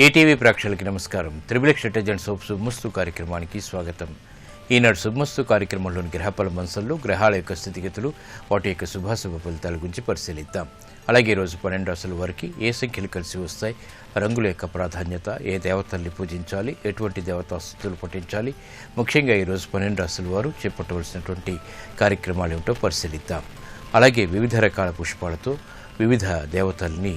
ETV ప్రేక్షకులకి నమస్కారం. Triple detergent soap శుభమస్తు కార్యక్రమానికి స్వాగతం. ఈనాడు శుభమస్తు కార్యక్రమంలోని గ్రహఫల మంచంలో గ్రహాల యొక్క స్థితిగతులు, వాటి యొక్క శుభాశుభ ఫలితాల గురించి పరిశీలిద్దాం. అలాగే ఈరోజు 12 రాశుల వారికి ఏ సంఖ్యలు కలిసి వస్తాయి, రంగుల యొక్క ప్రాధాన్యత, ఏ దేవతల్ని పూజించాలి, ఎటువంటి దేవతాస్తుతులు పఠించాలి, ముఖ్యంగా ఈరోజు 12 రాశుల వారు చేపట్టవలసినటువంటి కార్యక్రమాలు ఏమిటో పరిశీలిద్దాం. అలాగే వివిధ రకాల పుష్పాలతో వివిధ దేవతల్ని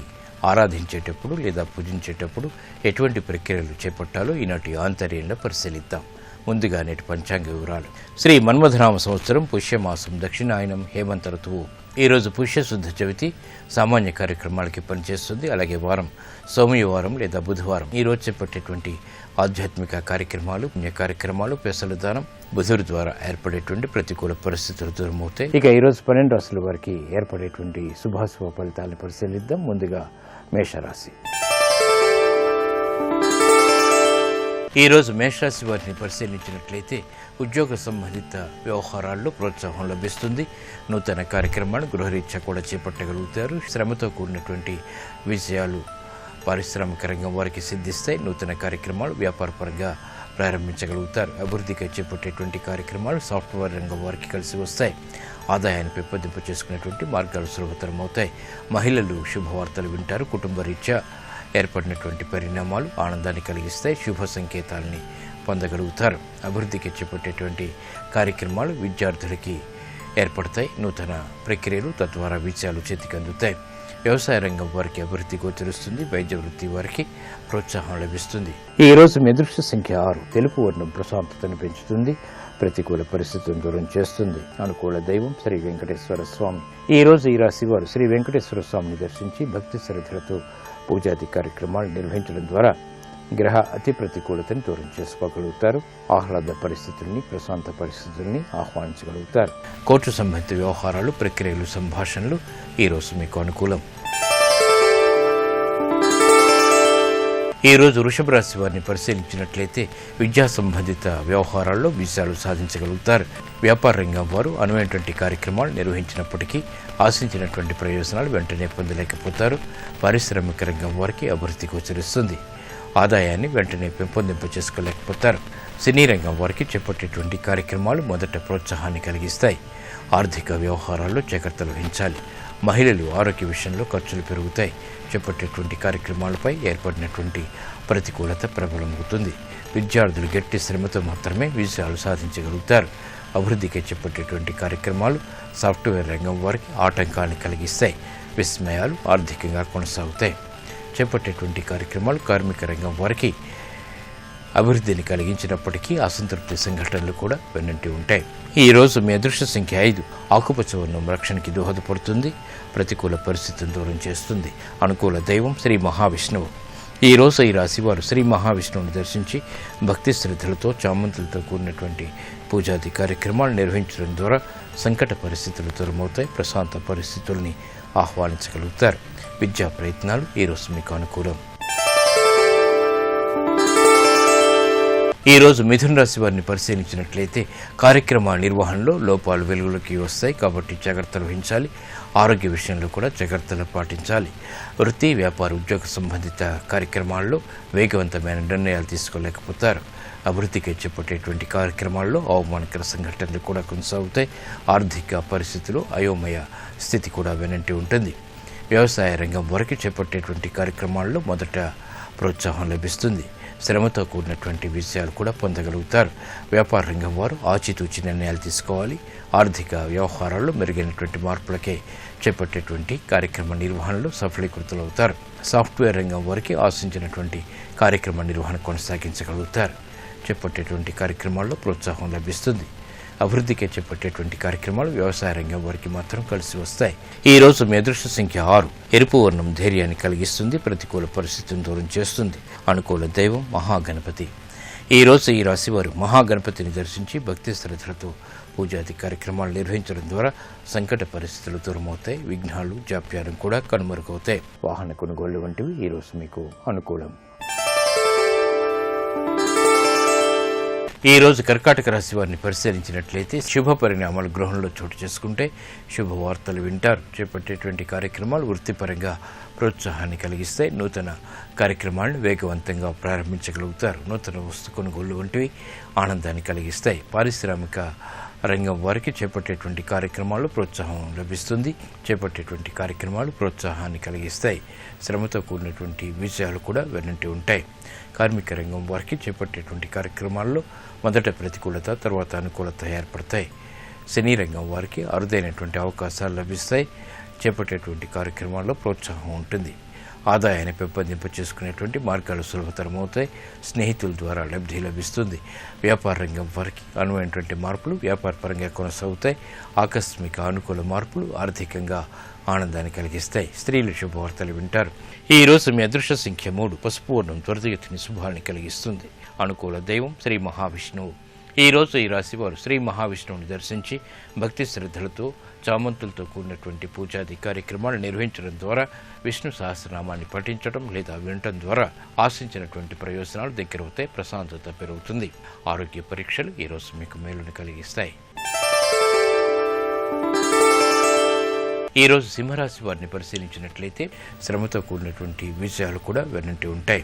ఆరాధించేటప్పుడు లేదా పూజించేటప్పుడు ఎటువంటి ప్రక్రియలు చేపట్టాలో ఈనాటి ఆంతర్యంలో పరిశీలిద్దాం. ముందుగా నేటి పంచాంగ వివరాలు. శ్రీ మన్మథనామ సంవత్సరం పుష్యమాసం దక్షిణాయనం హేమంత ఋతువు. ఈరోజు పుష్యశుద్ధ చవితి సామాన్య కార్యక్రమాలకి పనిచేస్తుంది. అలాగే వారం సోమవారం లేదా బుధవారం. ఈరోజు చేపట్టేటువంటి ఆధ్యాత్మిక కార్యక్రమాలు, పుణ్య కార్యక్రమాలు, పెసల దానం, బుధుడి ద్వారా ఏర్పడేటువంటి ప్రతికూల పరిస్థితులు దూరమవుతాయి. ఇక ఈరోజు 12 రాశుల వారికి ఏర్పడేటువంటి శుభాశుభ ఫలితాలను పరిశీలిద్దాం. ముందుగా మేషరాశి. ఈరోజు మేషరాశి వారిని పరిశీలించినట్లయితే ఉద్యోగ సంబంధిత వ్యవహారాల్లో ప్రోత్సాహం లభిస్తుంది. నూతన కార్యక్రమాలు గృహరీత్యా కూడా చేపట్టగలుగుతారు. శ్రమతో కూడినటువంటి విజయాలు పారిశ్రామిక రంగం వారికి సిద్ధిస్తాయి. నూతన కార్యక్రమాలు వ్యాపారపరంగా ప్రారంభించగలుగుతారు. అభివృద్ధికి చేపట్టేటువంటి కార్యక్రమాలు సాఫ్ట్వేర్ రంగం వారికి కలిసి వస్తాయి. ఆదాయాన్ని పెంపొందింప చేసుకునేటువంటి మార్గాలు సులభతరం అవుతాయి. మహిళలు శుభవార్తలు వింటారు. కుటుంబ రీత్యా ఏర్పడినటువంటి పరిణామాలు ఆనందాన్ని కలిగిస్తాయి. శుభ సంకేతాలని పొందగలుగుతారు. అభివృద్ధికి చేపట్టేటువంటి కార్యక్రమాలు విద్యార్థులకి ఏర్పడతాయి. నూతన ప్రక్రియలు తద్వారా విజయాలు చేతికి అందుతాయి. వ్యవసాయ రంగం వారికి అభివృద్ధి గోచరిస్తుంది. వైద్య వృత్తి వారికి ప్రోత్సాహం లభిస్తుంది. ఈ రోజు మీ అదృష్ట సంఖ్య 6. తెలుపు వర్ణం ప్రశాంతతను పెంచుతుంది. ప్రతికూల పరిస్థితులను దూరం చేస్తుంది. అనుకూల దైవం శ్రీ వెంకటేశ్వర స్వామి. ఈ రోజు ఈ రాశి వారు శ్రీ వెంకటేశ్వర స్వామిని దర్శించి భక్తి శ్రద్ధలతో పూజాది కార్యక్రమాలు నిర్వహించడం ద్వారా గ్రహ అతి ప్రతికూలతను దూరం చేసుకోగలుగుతారు. ఆహ్లాద పరిస్థితుల్ని, ప్రశాంత పరిస్థితుల్ని ఆహ్వానించగలుగుతారు. కోర్టు సంబంధిత వ్యవహారాలు, ప్రక్రియలు, సంభాషణలు ఈరోజు మీకు అనుకూలం. ఈరోజు వృషభ రాశి వారిని పరిశీలించినట్లయితే విద్యా సంబంధిత వ్యవహారాల్లో విజయాలు సాధించగలుగుతారు. వ్యాపార రంగం వారు అనువైనటువంటి కార్యక్రమాలు నిర్వహించినప్పటికీ ఆశించినటువంటి ప్రయోజనాలు వెంటనే పొందలేకపోతారు. పారిశ్రామిక రంగం వారికి అభివృద్ధి గోచరిస్తుంది. ఆదాయాన్ని వెంటనే పెంపొందింప చేసుకోలేకపోతారు. సినీ రంగం వారికి చేపట్టేటువంటి కార్యక్రమాలు మొదట ప్రోత్సాహాన్ని కలిగిస్తాయి. ఆర్థిక వ్యవహారాల్లో జాగ్రత్తలు వహించాలి. మహిళలు ఆరోగ్య విషయంలో ఖర్చులు పెరుగుతాయి. చేపట్టేటువంటి కార్యక్రమాలపై ఏర్పడినటువంటి ప్రతికూలత ప్రబలమవుతుంది. విద్యార్థులు గట్టి శ్రమతో మాత్రమే విజయాలు సాధించగలుగుతారు. అభివృద్ధికి చేపట్టేటువంటి కార్యక్రమాలు సాఫ్ట్వేర్ రంగం వారికి ఆటంకాన్ని కలిగిస్తాయి. విస్మయాలు ఆర్థికంగా కొనసాగుతాయి. చేపట్టేటువంటి కార్యక్రమాలు కార్మిక రంగం వారికి అభివృద్ధిని కలిగించినప్పటికీ అసంతృప్తి సంఘటనలు కూడా వెన్నంటి ఉంటాయి. ఈ రోజు మీ అదృష్ట సంఖ్య 5. ఆకుపచ్చ వర్ణం రక్షణకి దోహదపడుతుంది. ప్రతికూల పరిస్థితులను దూరం చేస్తుంది. అనుకూల దైవం శ్రీ మహావిష్ణువు. ఈ రోజు ఈ రాశి వారు శ్రీ మహావిష్ణువుని దర్శించి భక్తి శ్రద్ధలతో చామంతులతో కూడినటువంటి పూజాది కార్యక్రమాలు నిర్వహించడం ద్వారా సంకట పరిస్థితులు దూరమవుతాయి. ప్రశాంత పరిస్థితుల్ని ఆహ్వానించగలుగుతారు. విద్యా ప్రయత్నాలు ఈరోజు మీకు అనుకూలం. ఈరోజు మిథున రాశి వారిని పరిశీలించినట్లయితే కార్యక్రమ నిర్వహణలో లోపాలు వెలుగులోకి వస్తాయి. కాబట్టి జాగ్రత్తలు వహించాలి. ఆరోగ్య విషయంలో కూడా జాగ్రత్తలు పాటించాలి. వృత్తి, వ్యాపార, ఉద్యోగ సంబంధిత కార్యక్రమాల్లో వేగవంతమైన నిర్ణయాలు తీసుకోలేకపోతారు. అభివృద్ధికి చేపట్టేటువంటి కార్యక్రమాల్లో అవమానకర సంఘటనలు కూడా కొనసాగుతాయి. ఆర్థిక పరిస్థితులు అయోమయ స్థితి కూడా వెనంటి ఉంటుంది. వ్యవసాయ రంగం వరకు చేపట్టేటువంటి కార్యక్రమాల్లో మొదట ప్రోత్సాహం లభిస్తుంది. శ్రమతో కూడినటువంటి విజయాలు కూడా పొందగలుగుతారు. వ్యాపార రంగం వారు ఆచితూచి నిర్ణయాలు తీసుకోవాలి. ఆర్థిక వ్యవహారాల్లో మెరుగైనటువంటి మార్పులకే చేపట్టేటువంటి కార్యక్రమ నిర్వహణలో సఫలీకృతులవుతారు. సాఫ్ట్వేర్ రంగం వారికి ఆశించినటువంటి కార్యక్రమ నిర్వహణ కొనసాగించగలుగుతారు. చేపట్టేటువంటి కార్యక్రమాల్లో ప్రోత్సాహం లభిస్తుంది. అభివృద్ధికి చేపట్టేటువంటి కార్యక్రమాలు వ్యవసాయ రంగం వారికి మాత్రం కలిసి వస్తాయి. ఈ రోజు మీ అదృష్ట సంఖ్య 6. ఎరుపు వర్ణం ధైర్యాన్ని కలిగిస్తుంది. ప్రతికూల పరిస్థితిని దూరం చేస్తుంది. అనుకూల దైవం మహాగణపతి. ఈ రోజు ఈ రాశి వారు మహాగణపతిని దర్శించి భక్తి శ్రద్ధలతో పూజాది కార్యక్రమాలు నిర్వహించడం ద్వారా సంకట పరిస్థితులు దూరమవుతాయి. విఘ్నాలు, జాప్యాలు కూడా కనుమరుగవుతాయి. వాహన కొనుగోళ్లు వంటివి ఈరోజు మీకు అనుకూలం. ఈ రోజు కర్కాటక రాశి వారిని పరిశీలించినట్లయితే శుభ పరిణామాలు గృహంలో చోటు చేసుకుంటే శుభవార్తలు వింటారు. చేపట్టేటువంటి కార్యక్రమాలు వృత్తిపరంగా ప్రోత్సాహాన్ని కలిగిస్తాయి. నూతన కార్యక్రమాలను వేగవంతంగా ప్రారంభించగలుగుతారు. నూతన వస్తు కొనుగోళ్లు వంటివి ఆనందాన్ని కలిగిస్తాయి. పారిశ్రామిక రంగం వారికి చేపట్టేటువంటి కార్యక్రమాలు ప్రోత్సాహం లభిస్తుంది. చేపట్టేటువంటి కార్యక్రమాలు ప్రోత్సాహాన్ని కలిగిస్తాయి. శ్రమతో కూడినటువంటి విజయాలు కూడా వెన్నంటి ఉంటాయి. కార్మిక రంగం వారికి చేపట్టేటువంటి కార్యక్రమాల్లో మొదట ప్రతికూలత, తర్వాత అనుకూలత ఏర్పడతాయి. సినీ రంగం వారికి అరుదైనటువంటి అవకాశాలు లభిస్తాయి. చేపట్టేటువంటి కార్యక్రమాల్లో ప్రోత్సాహం ఉంటుంది. ఆదాయాన్ని పెంపొందింప చేసుకునేటువంటి మార్గాలు సులభతరమవుతాయి. స్నేహితుల ద్వారా లబ్ధి లభిస్తుంది. వ్యాపార రంగం వారికి అనువైనటువంటి మార్పులు వ్యాపార పరంగా కొనసాగుతాయి. ఆకస్మిక అనుకూల మార్పులు ఆర్థికంగా ఆనందాన్ని కలిగిస్తాయి. స్త్రీలు శుభవార్తలు వింటారు. ఈ రోజు మీ అదృష్ట సంఖ్య 3. పసుపు వర్ణం త్వరితగతిని శుభాన్ని కలిగిస్తుంది. అనుకూల దైవం శ్రీ మహావిష్ణువు. ఈ రోజు ఈ రాశి వారు శ్రీ మహావిష్ణువుని దర్శించి భక్తి శ్రద్ధలతో చామంతులతో కూడినటువంటి పూజాది కార్యక్రమాలు నిర్వహించడం ద్వారా విష్ణు సహస్రనామాన్ని పఠించడం లేదా వినటం ద్వారా ఆశించినటువంటి ప్రయోజనాలు దగ్గరవుతాయి. ప్రశాంతత పెరుగుతుంది. ఆరోగ్య పరీక్షలు ఈ రోజు మీకు మేలును కలిగిస్తాయి. ఈ రోజు సింహరాశి వారిని పరిశీలించినట్లయితే శ్రమతో కూడినటువంటి విజయాలు కూడా వెన్నంటి ఉంటాయి.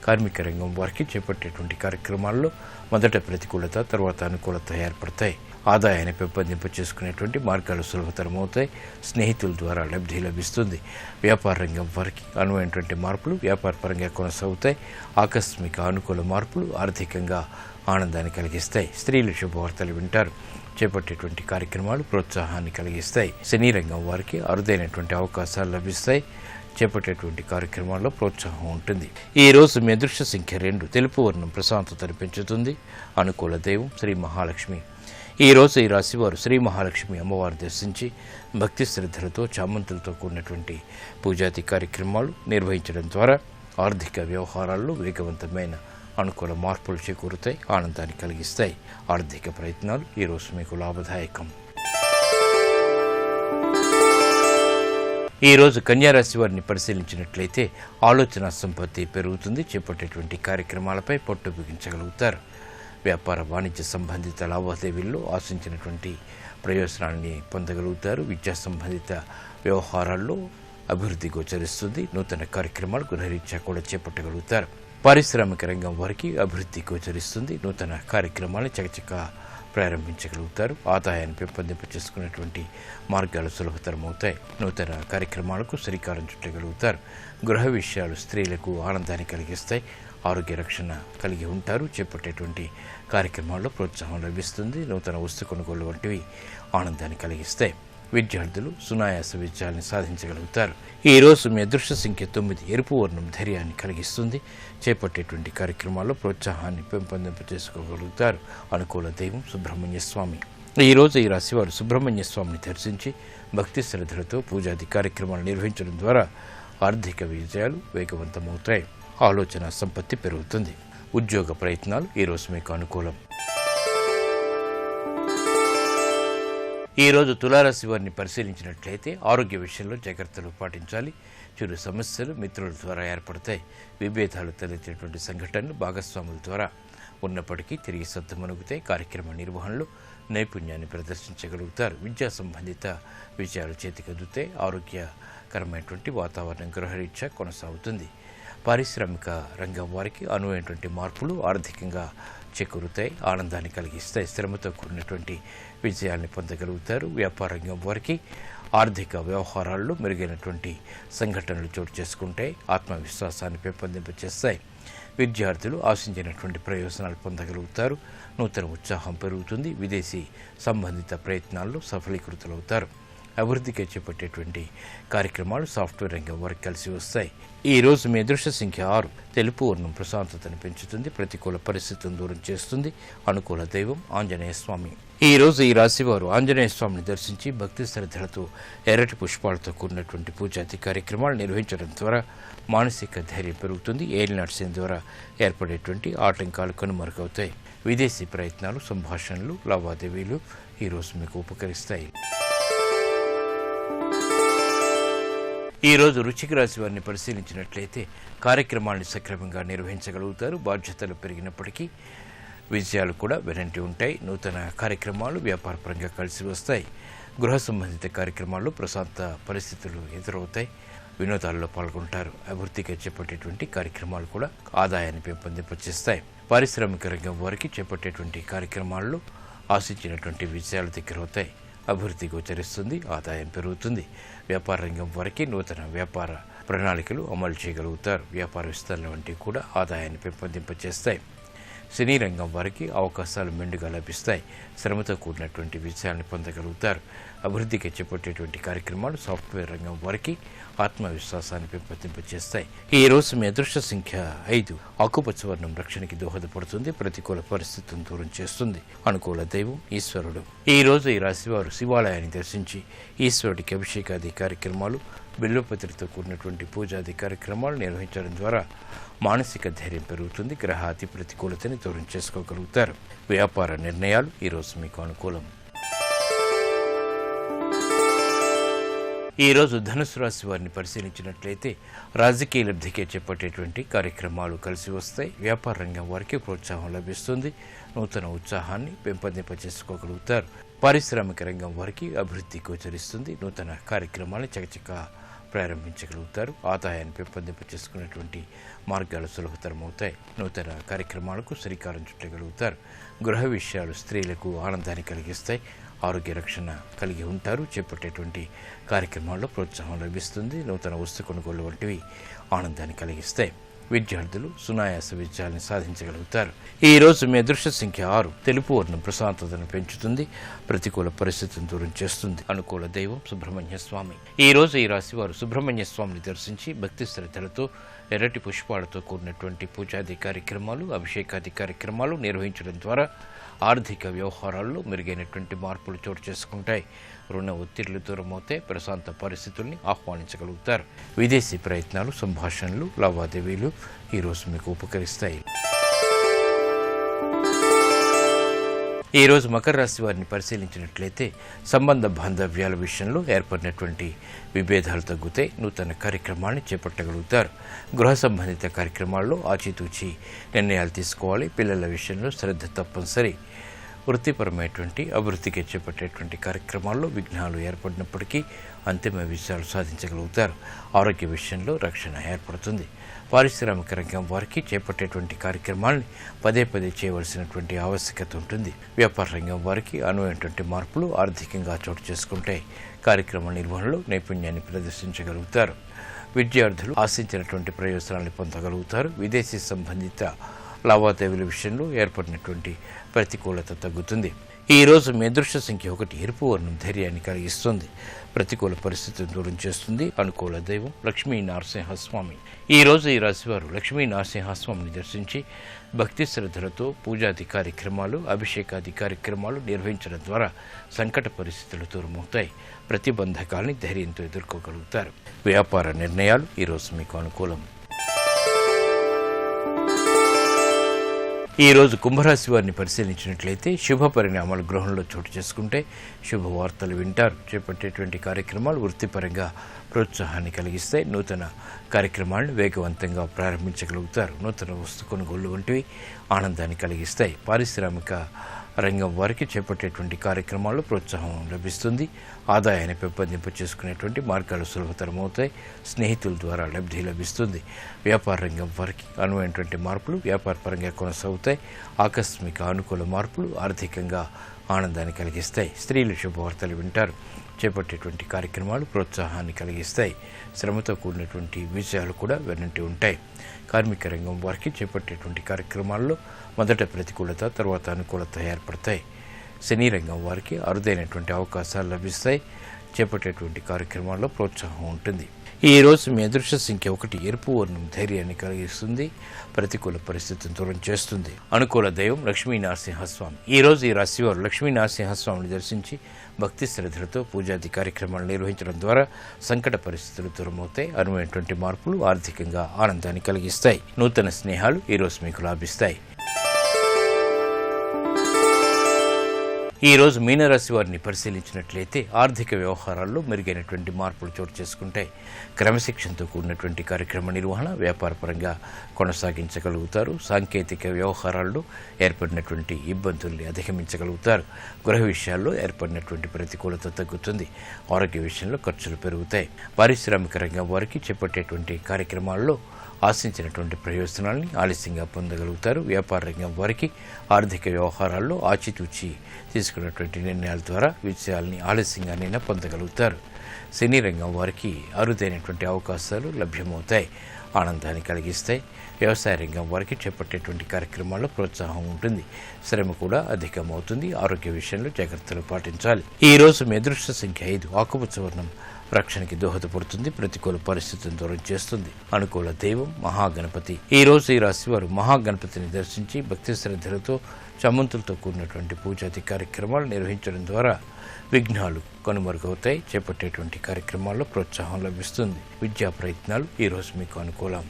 కార్మిక రంగం వారికి చేపట్టేటువంటి కార్యక్రమాల్లో మొదట ప్రతికూలత, తర్వాత అనుకూలత ఏర్పడతాయి. ఆదాయాన్ని పెంపొందింప చేసుకునేటువంటి మార్గాలు సులభతరమవుతాయి. స్నేహితుల ద్వారా లబ్ధి లభిస్తుంది. వ్యాపార రంగం వారికి అనువైనటువంటి మార్పులు వ్యాపార పరంగా కొనసాగుతాయి. ఆకస్మిక అనుకూల మార్పులు ఆర్థికంగా ఆనందాన్ని కలిగిస్తాయి. స్త్రీలు శుభవార్తలు వింటారు. చేపట్టేటువంటి కార్యక్రమాలు ప్రోత్సాహాన్ని కలిగిస్తాయి. సినీ రంగం వారికి అరుదైనటువంటి అవకాశాలు లభిస్తాయి. చేపట్టేటువంటి కార్యక్రమాల్లో ప్రోత్సాహం ఉంటుంది. ఈ రోజు మీ అదృష్ట సంఖ్య 2. తెలుపు వర్ణం ప్రశాంతతను పెంచుతుంది. అనుకూల దైవం శ్రీ మహాలక్ష్మి. ఈ రోజు ఈ రాశి వారు శ్రీ మహాలక్ష్మి అమ్మవారిని దర్శించి భక్తి శ్రద్ధలతో చామంతులతో కూడినటువంటి పూజాది కార్యక్రమాలు నిర్వహించడం ద్వారా ఆర్థిక వ్యవహారాల్లో వేగవంతమైన అనుకూల మార్పులు చేకూరుతాయి. ఆనందాన్ని కలిగిస్తాయి. ఆర్థిక ప్రయత్నాలు ఈరోజు మీకు లాభదాయకం. ఈ రోజు కన్యారాశి వారిని పరిశీలించినట్లయితే ఆలోచన సంపత్తి పెరుగుతుంది. చేపట్టేటువంటి కార్యక్రమాలపై పట్టు బిగించగలుగుతారు. వ్యాపార వాణిజ్య సంబంధిత లావాదేవీల్లో ఆశించినటువంటి ప్రయోజనాన్ని పొందగలుగుతారు. విద్యా సంబంధిత వ్యవహారాల్లో అభివృద్ధి గోచరిస్తుంది. నూతన కార్యక్రమాలు గృహరీత్యా కూడా చేపట్టగలుగుతారు. పారిశ్రామిక రంగం వారికి అభివృద్ధి గోచరిస్తుంది. నూతన కార్యక్రమాలను చకచక ప్రారంభించగలుగుతారు. ఆదాయాన్ని పెంపొందింప చేసుకునేటువంటి మార్గాలు సులభతరమవుతాయి. నూతన కార్యక్రమాలకు శ్రీకారం చుట్టగలుగుతారు. గృహ విషయాలు స్త్రీలకు ఆనందాన్ని కలిగిస్తాయి. ఆరోగ్య రక్షణ కలిగి ఉంటారు. చేపట్టేటువంటి కార్యక్రమాల్లో ప్రోత్సాహం లభిస్తుంది. నూతన వస్తు కొనుగోలు వంటివి ఆనందాన్ని కలిగిస్తాయి. విద్యార్థులు సునాయాస విజయాన్ని సాధించగలుగుతారు. ఈ రోజు మీ అదృష్ట సంఖ్య 9. ఎరుపు వర్ణం ధైర్యాన్ని కలిగిస్తుంది. చేపట్టేటువంటి కార్యక్రమాల్లో ప్రోత్సాహాన్ని పెంపొందింప చేసుకోగలుగుతారు. అనుకూల దైవం సుబ్రహ్మణ్య స్వామి. ఈ రోజు ఈ రాశివారు సుబ్రహ్మణ్య స్వామిని దర్శించి భక్తి శ్రద్ధలతో పూజాది కార్యక్రమాలు నిర్వహించడం ద్వారా ఆర్థిక విజయాలు వేగవంతమవుతాయి. ఆలోచన సంపత్తి పెరుగుతుంది. ఉద్యోగ ప్రయత్నాలు ఈరోజు మీకు అనుకూలం. ఈ రోజు తులారాశి వారిని పరిశీలించినట్లయితే ఆరోగ్య విషయంలో జాగ్రత్తలు పాటించాలి. చిరు సమస్యలు మిత్రుల ద్వారా ఏర్పడతాయి. విభేదాలు తలెత్తేటువంటి సంఘటనలు భాగస్వాముల ద్వారా ఉన్నప్పటికీ తిరిగి సద్దుమణుగుతాయి. కార్యక్రమ నిర్వహణలో నైపుణ్యాన్ని ప్రదర్శించగలుగుతారు. విద్యా సంబంధిత విజయాలు చేతికందుతాయి. ఆరోగ్యకరమైనటువంటి వాతావరణం గృహరీత్యా కొనసాగుతుంది. పారిశ్రామిక రంగం వారికి అనువైనటువంటి మార్పులు ఆర్థికంగా చేకూరుతాయి. ఆనందాన్ని కలిగిస్తాయి. శ్రమతో కూడినటువంటి విజయాన్ని పొందగలుగుతారు. వ్యాపార రంగం వారికి ఆర్థిక వ్యవహారాల్లో మెరుగైనటువంటి సంఘటనలు చోటు చేసుకుంటాయి. ఆత్మవిశ్వాసాన్ని పెంపొందింపచేస్తాయి. విద్యార్థులు ఆశించినటువంటి ప్రయోజనాలు పొందగలుగుతారు. నూతన ఉత్సాహం పెరుగుతుంది. విదేశీ సంబంధిత ప్రయత్నాల్లో సఫలీకృతులవుతారు. అభివృద్ధికి చేపట్టేటువంటి కార్యక్రమాలు సాఫ్ట్వేర్ రంగం వారికి కలిసి వస్తాయి. ఈ రోజు మీ అదృష్ట సంఖ్య 6. తెలుపు వర్ణం ప్రశాంతతను పెంచుతుంది. ప్రతికూల పరిస్థితులను దూరం చేస్తుంది. అనుకూల దైవం ఆంజనేయ స్వామి. ఈ రోజు ఈ రాశి వారు ఆంజనేయ స్వామిని దర్శించి భక్తి శ్రద్ధలతో ఎర్రటి పుష్పాలతో కూడినటువంటి పూజాది కార్యక్రమాలు నిర్వహించడం ద్వారా మానసిక ధైర్యం పెరుగుతుంది. ఏలినాటి శని ద్వారా ఏర్పడేటువంటి ఆటంకాలు కనుమరుగవుతాయి. విదేశీ ప్రయత్నాలు, సంభాషణలు, లావాదేవీలు ఈరోజు మీకు ఉపకరిస్తాయి. ఈ రోజు వృశ్చిక రాశి వారిని పరిశీలించినట్లయితే కార్యక్రమాలను సక్రమంగా నిర్వహించగలుగుతారు. బాధ్యతలు పెరిగినప్పటికీ విజయాలు కూడా వెనంటి ఉంటాయి. నూతన కార్యక్రమాలు వ్యాపారపరంగా కలిసి వస్తాయి. గృహ సంబంధిత కార్యక్రమాల్లో ప్రశాంత పరిస్థితులు ఎదురవుతాయి. వినోదాల్లో పాల్గొంటారు. అభివృద్ధిగా చేపట్టేటువంటి కార్యక్రమాలు కూడా ఆదాయాన్ని పెంపొందింపచేస్తాయి. పారిశ్రామిక రంగం వారికి చేపట్టేటువంటి కార్యక్రమాల్లో ఆశించినటువంటి విజయాలు దగ్గరవుతాయి. అభివృద్ధి గోచరిస్తుంది. ఆదాయం పెరుగుతుంది. వ్యాపార రంగం వారికి నూతన వ్యాపార ప్రణాళికలు అమలు చేయగలుగుతారు. వ్యాపార విస్తరణ వంటివి కూడా ఆదాయాన్ని పెంపొందింపచేస్తాయి. సినీ రంగం వారికి అవకాశాలు మెండుగా లభిస్తాయి. శ్రమతో కూడినటువంటి విజయాన్ని పొందగలుగుతారు. అభివృద్ధికి చేపట్టేటువంటి కార్యక్రమాలు సాఫ్ట్వేర్ రంగం వారికి ఆత్మవిశ్వాసాన్ని పెంపొందింపచేస్తాయి. ఈ రోజు మీ అదృష్ట సంఖ్య 5. ఆకుపచ్చ వర్ణం రక్షణకి దోహదపడుతుంది. ప్రతికూల పరిస్థితులను దూరం చేస్తుంది. అనుకూల దైవం ఈశ్వరుడు. ఈ రోజు ఈ రాశి వారు శివాలయాన్ని దర్శించి ఈశ్వరుడికి అభిషేకాది కార్యక్రమాలు, బిల్వపత్రితో కూడినటువంటి పూజాది కార్యక్రమాలు నిర్వహించడం ద్వారా మానసిక ధైర్యం పెరుగుతుంది. గ్రహాది ప్రతికూలతని దూరం చేసుకోగలుగుతారు. వ్యాపార నిర్ణయాలు ఈరోజు మీకు అనుకూలం. ఈరోజు ధనుసు రాశి వారిని పరిశీలించినట్లయితే రాజకీయ లబ్ధికే చేపట్టేటువంటి కార్యక్రమాలు కలిసి వస్తాయి. వ్యాపార రంగం వారికి ప్రోత్సాహం లభిస్తుంది. నూతన ఉత్సాహాన్ని పెంపొందింపచేసుకోగలుగుతారు. పారిశ్రామిక రంగం వారికి అభివృద్ధి గోచరిస్తుంది. నూతన కార్యక్రమాలను చకచకా ప్రారంభించగలుగుతారు. ఆదాయాన్ని పెంపొందింపచేసుకునేటువంటి మార్గాలు సులభతరం అవుతాయి. నూతన కార్యక్రమాలకు శ్రీకారం చుట్టగలుగుతారు. గృహ విషయాలు స్త్రీలకు ఆనందాన్ని కలిగిస్తాయి. ఆరోగ్య రక్షణ కలిగి ఉంటారు. చేపట్టేటువంటి కార్యక్రమాల్లో ప్రోత్సాహం లభిస్తుంది. నూతన వస్తు కొనుగోలు వంటివి ఆనందాన్ని కలిగిస్తాయి. విద్యార్థులు సునాయాస విజయాన్ని సాధించగలుగుతారు. ఈ రోజు మీ అదృష్ట సంఖ్య 6. తెలుపు వర్ణం ప్రశాంతతను పెంచుతుంది. ప్రతికూల పరిస్థితిని దూరం చేస్తుంది. అనుకూల దైవం సుబ్రహ్మణ్య స్వామి. ఈ రోజు ఈ రాశి వారు సుబ్రహ్మణ్య స్వామిని దర్శించి భక్తి శ్రద్ధలతో ఎర్రటి పుష్పాలతో కూడినటువంటి పూజాది కార్యక్రమాలు, అభిషేకాది కార్యక్రమాలు నిర్వహించడం ద్వారా ఆర్థిక వ్యవహారాల్లో మెరుగైనటువంటి మార్పులు చోటు చేసుకుంటాయి. రుణ ఒత్తిళ్లు దూరమవుతాయి. ప్రశాంత పరిస్థితుల్ని ఆహ్వానించగలుగుతారు. విదేశీ ప్రయత్నాలు, సంభాషణలు, లావాదేవీలు ఈరోజు మీకు ఉపకరిస్తాయి. ఈ రోజు మకర రాశి వారిని పరిశీలించినట్లయితే సంబంధ బాంధవ్యాల విషయంలో ఏర్పడినటువంటి విభేదాలు తగ్గుతాయి. నూతన కార్యక్రమాన్ని చేపట్టగలుగుతారు. గృహ సంబంధిత కార్యక్రమాల్లో ఆచితూచి నిర్ణయాలు తీసుకోవాలి. పిల్లల విషయంలో శ్రద్ధ తప్పనిసరి. వృత్తిపరమైనటువంటి అభివృద్ధికి చేపట్టేటువంటి కార్యక్రమాల్లో విఘ్నాలు ఏర్పడినప్పటికీ అంతిమ విజయాలు సాధించగలుగుతారు. ఆరోగ్య విషయంలో రక్షణ ఏర్పడుతుంది. పారిశ్రామిక రంగం వారికి చేపట్టేటువంటి కార్యక్రమాల్ని పదే చేయవలసినటువంటి ఆవశ్యకత ఉంటుంది. వ్యాపార రంగం వారికి అనువైనటువంటి మార్పులు ఆర్థికంగా చోటు చేసుకుంటాయి. కార్యక్రమ నిర్వహణలో నైపుణ్యాన్ని ప్రదర్శించగలుగుతారు. విద్యార్థులు ఆశించినటువంటి ప్రయోజనాలను పొందగలుగుతారు. విదేశీ సంబంధిత లావాదేవీల విషయంలో ఏర్పడినటువంటి ప్రతికూలత తగ్గుతుంది. ఈ రోజు మీ అదృష్ట సంఖ్య 1. ఎరుపు వర్ణం ధైర్యాన్ని కలిగిస్తుంది. ప్రతికూల పరిస్థితిని దూరం చేస్తుంది. అనుకూల దైవం లక్ష్మీ నరసింహస్వామి. ఈ రోజు ఈ రాశివారు లక్ష్మీ నరసింహస్వామిని దర్శించి భక్తి శ్రద్ధలతో పూజాది కార్యక్రమాలు, అభిషేకాది కార్యక్రమాలు నిర్వహించడం ద్వారా సంకట పరిస్థితులు దూరమవుతాయి. ప్రతిబంధకాల్ని ధైర్యంతో ఎదుర్కోగలుగుతారు. వ్యాపార నిర్ణయాలు ఈరోజు మీకు అనుకూలం. ఈ రోజు కుంభరాశి వారిని పరిశీలించినట్లయితే శుభ పరిణామాలు గృహంలో చోటు చేసుకుంటే శుభవార్తలు వింటారు. చేపట్టేటువంటి కార్యక్రమాలు వృత్తిపరంగా ప్రోత్సాహాన్ని కలిగిస్తాయి. నూతన కార్యక్రమాలను వేగవంతంగా ప్రారంభించగలుగుతారు. నూతన వస్తు కొనుగోళ్లు వంటివి ఆనందాన్ని కలిగిస్తాయి. పారిశ్రామిక రంగం వారికి చేపట్టేటువంటి కార్యక్రమాల్లో ప్రోత్సాహం లభిస్తుంది. ఆదాయాన్ని పెంపొందింప చేసుకునేటువంటి మార్గాలు సులభతరమవుతాయి. స్నేహితుల ద్వారా లబ్ధి లభిస్తుంది. వ్యాపార రంగం వారికి అనువైనటువంటి మార్పులు వ్యాపారపరంగా కొనసాగుతాయి. ఆకస్మిక అనుకూల మార్పులు ఆర్థికంగా ఆనందాన్ని కలిగిస్తాయి. స్త్రీలు శుభవార్తలు వింటారు. చేపట్టేటువంటి కార్యక్రమాలు ప్రోత్సాహాన్ని కలిగిస్తాయి. శ్రమతో కూడినటువంటి విజయాలు కూడా వెన్నంటి ఉంటాయి. కార్మిక రంగం వారికి చేపట్టేటువంటి కార్యక్రమాల్లో మొదట ప్రతికూలత, తర్వాత అనుకూలత ఏర్పడతాయి. సినీ రంగం వారికి అరుదైనటువంటి అవకాశాలు లభిస్తాయి. చేపట్టేటువంటి కార్యక్రమాల్లో ప్రోత్సాహం ఉంటుంది. ఈ రోజు మీ అదృష్ట సంఖ్య 1. ఎరుపు వర్ణం ధైర్యాన్ని కలిగిస్తుంది. ప్రతికూల పరిస్థితిని దూరం చేస్తుంది. అనుకూల దైవం లక్ష్మీ నరసింహస్వామి. ఈ రోజు ఈ రాశివారు లక్ష్మీ నరసింహస్వామిని దర్శించి భక్తి శ్రద్ధలతో పూజాది కార్యక్రమాలు నిర్వహించడం ద్వారా సంకట పరిస్థితులు దూరమవుతాయి. అనువైనటువంటి మార్పులు ఆర్థికంగా ఆనందాన్ని కలిగిస్తాయి. నూతన స్నేహాలు ఈ రోజు మీకు లాభిస్తాయి. ఈ రోజు మీనరాశి వారిని పరిశీలించినట్లయితే ఆర్థిక వ్యవహారాల్లో మెరుగైనటువంటి మార్పులు చోటు చేసుకుంటాయి. క్రమశిక్షణతో కూడినటువంటి కార్యక్రమ నిర్వహణ వ్యాపారపరంగా కొనసాగించగలుగుతారు. సాంకేతిక వ్యవహారాల్లో ఏర్పడినటువంటి ఇబ్బందుల్ని అధిగమించగలుగుతారు. గృహ విషయాల్లో ఏర్పడినటువంటి ప్రతికూలత తగ్గుతుంది. ఆరోగ్య విషయంలో ఖర్చులు పెరుగుతాయి. పారిశ్రామిక రంగం వారికి చేపట్టేటువంటి కార్యక్రమాల్లో ఆశించినటువంటి ప్రయోజనాల్ని ఆలస్యంగా పొందగలుగుతారు. వ్యాపార రంగం వారికి ఆర్థిక వ్యవహారాల్లో ఆచితూచి తీసుకున్నటువంటి నిర్ణయాల ద్వారా విజయాల్ని ఆలస్యంగానైనా పొందగలుగుతారు. సినీ రంగం వారికి అరుదైనటువంటి అవకాశాలు లభ్యమవుతాయి, ఆనందాన్ని కలిగిస్తాయి. వ్యవసాయ రంగం వారికి చేపట్టేటువంటి కార్యక్రమాల్లో ప్రోత్సాహం ఉంటుంది, శ్రమ కూడా అధికమవుతుంది. ఆరోగ్య విషయంలో జాగ్రత్తలు పాటించాలి. ఈ రోజు మీ అదృష్ట సంఖ్య 5, ఆకుపచ్చ వర్ణం రక్షణకి దోహదపడుతుంది, ప్రతికూల పరిస్థితులను దూరం చేస్తుంది. అనుకూల దైవం మహాగణపతి. ఈ రోజు ఈ రాశి వారు మహాగణపతిని దర్శించి భక్తి శ్రద్ధలతో చమంతులతో కూడినటువంటి పూజాది కార్యక్రమాలు నిర్వహించడం ద్వారా విఘ్నాలు కనుమరుగవుతాయి. చేపట్టేటువంటి కార్యక్రమాల్లో ప్రోత్సాహం లభిస్తుంది. విద్యా ప్రయత్నాలు ఈ రోజు మీకు అనుకూలం.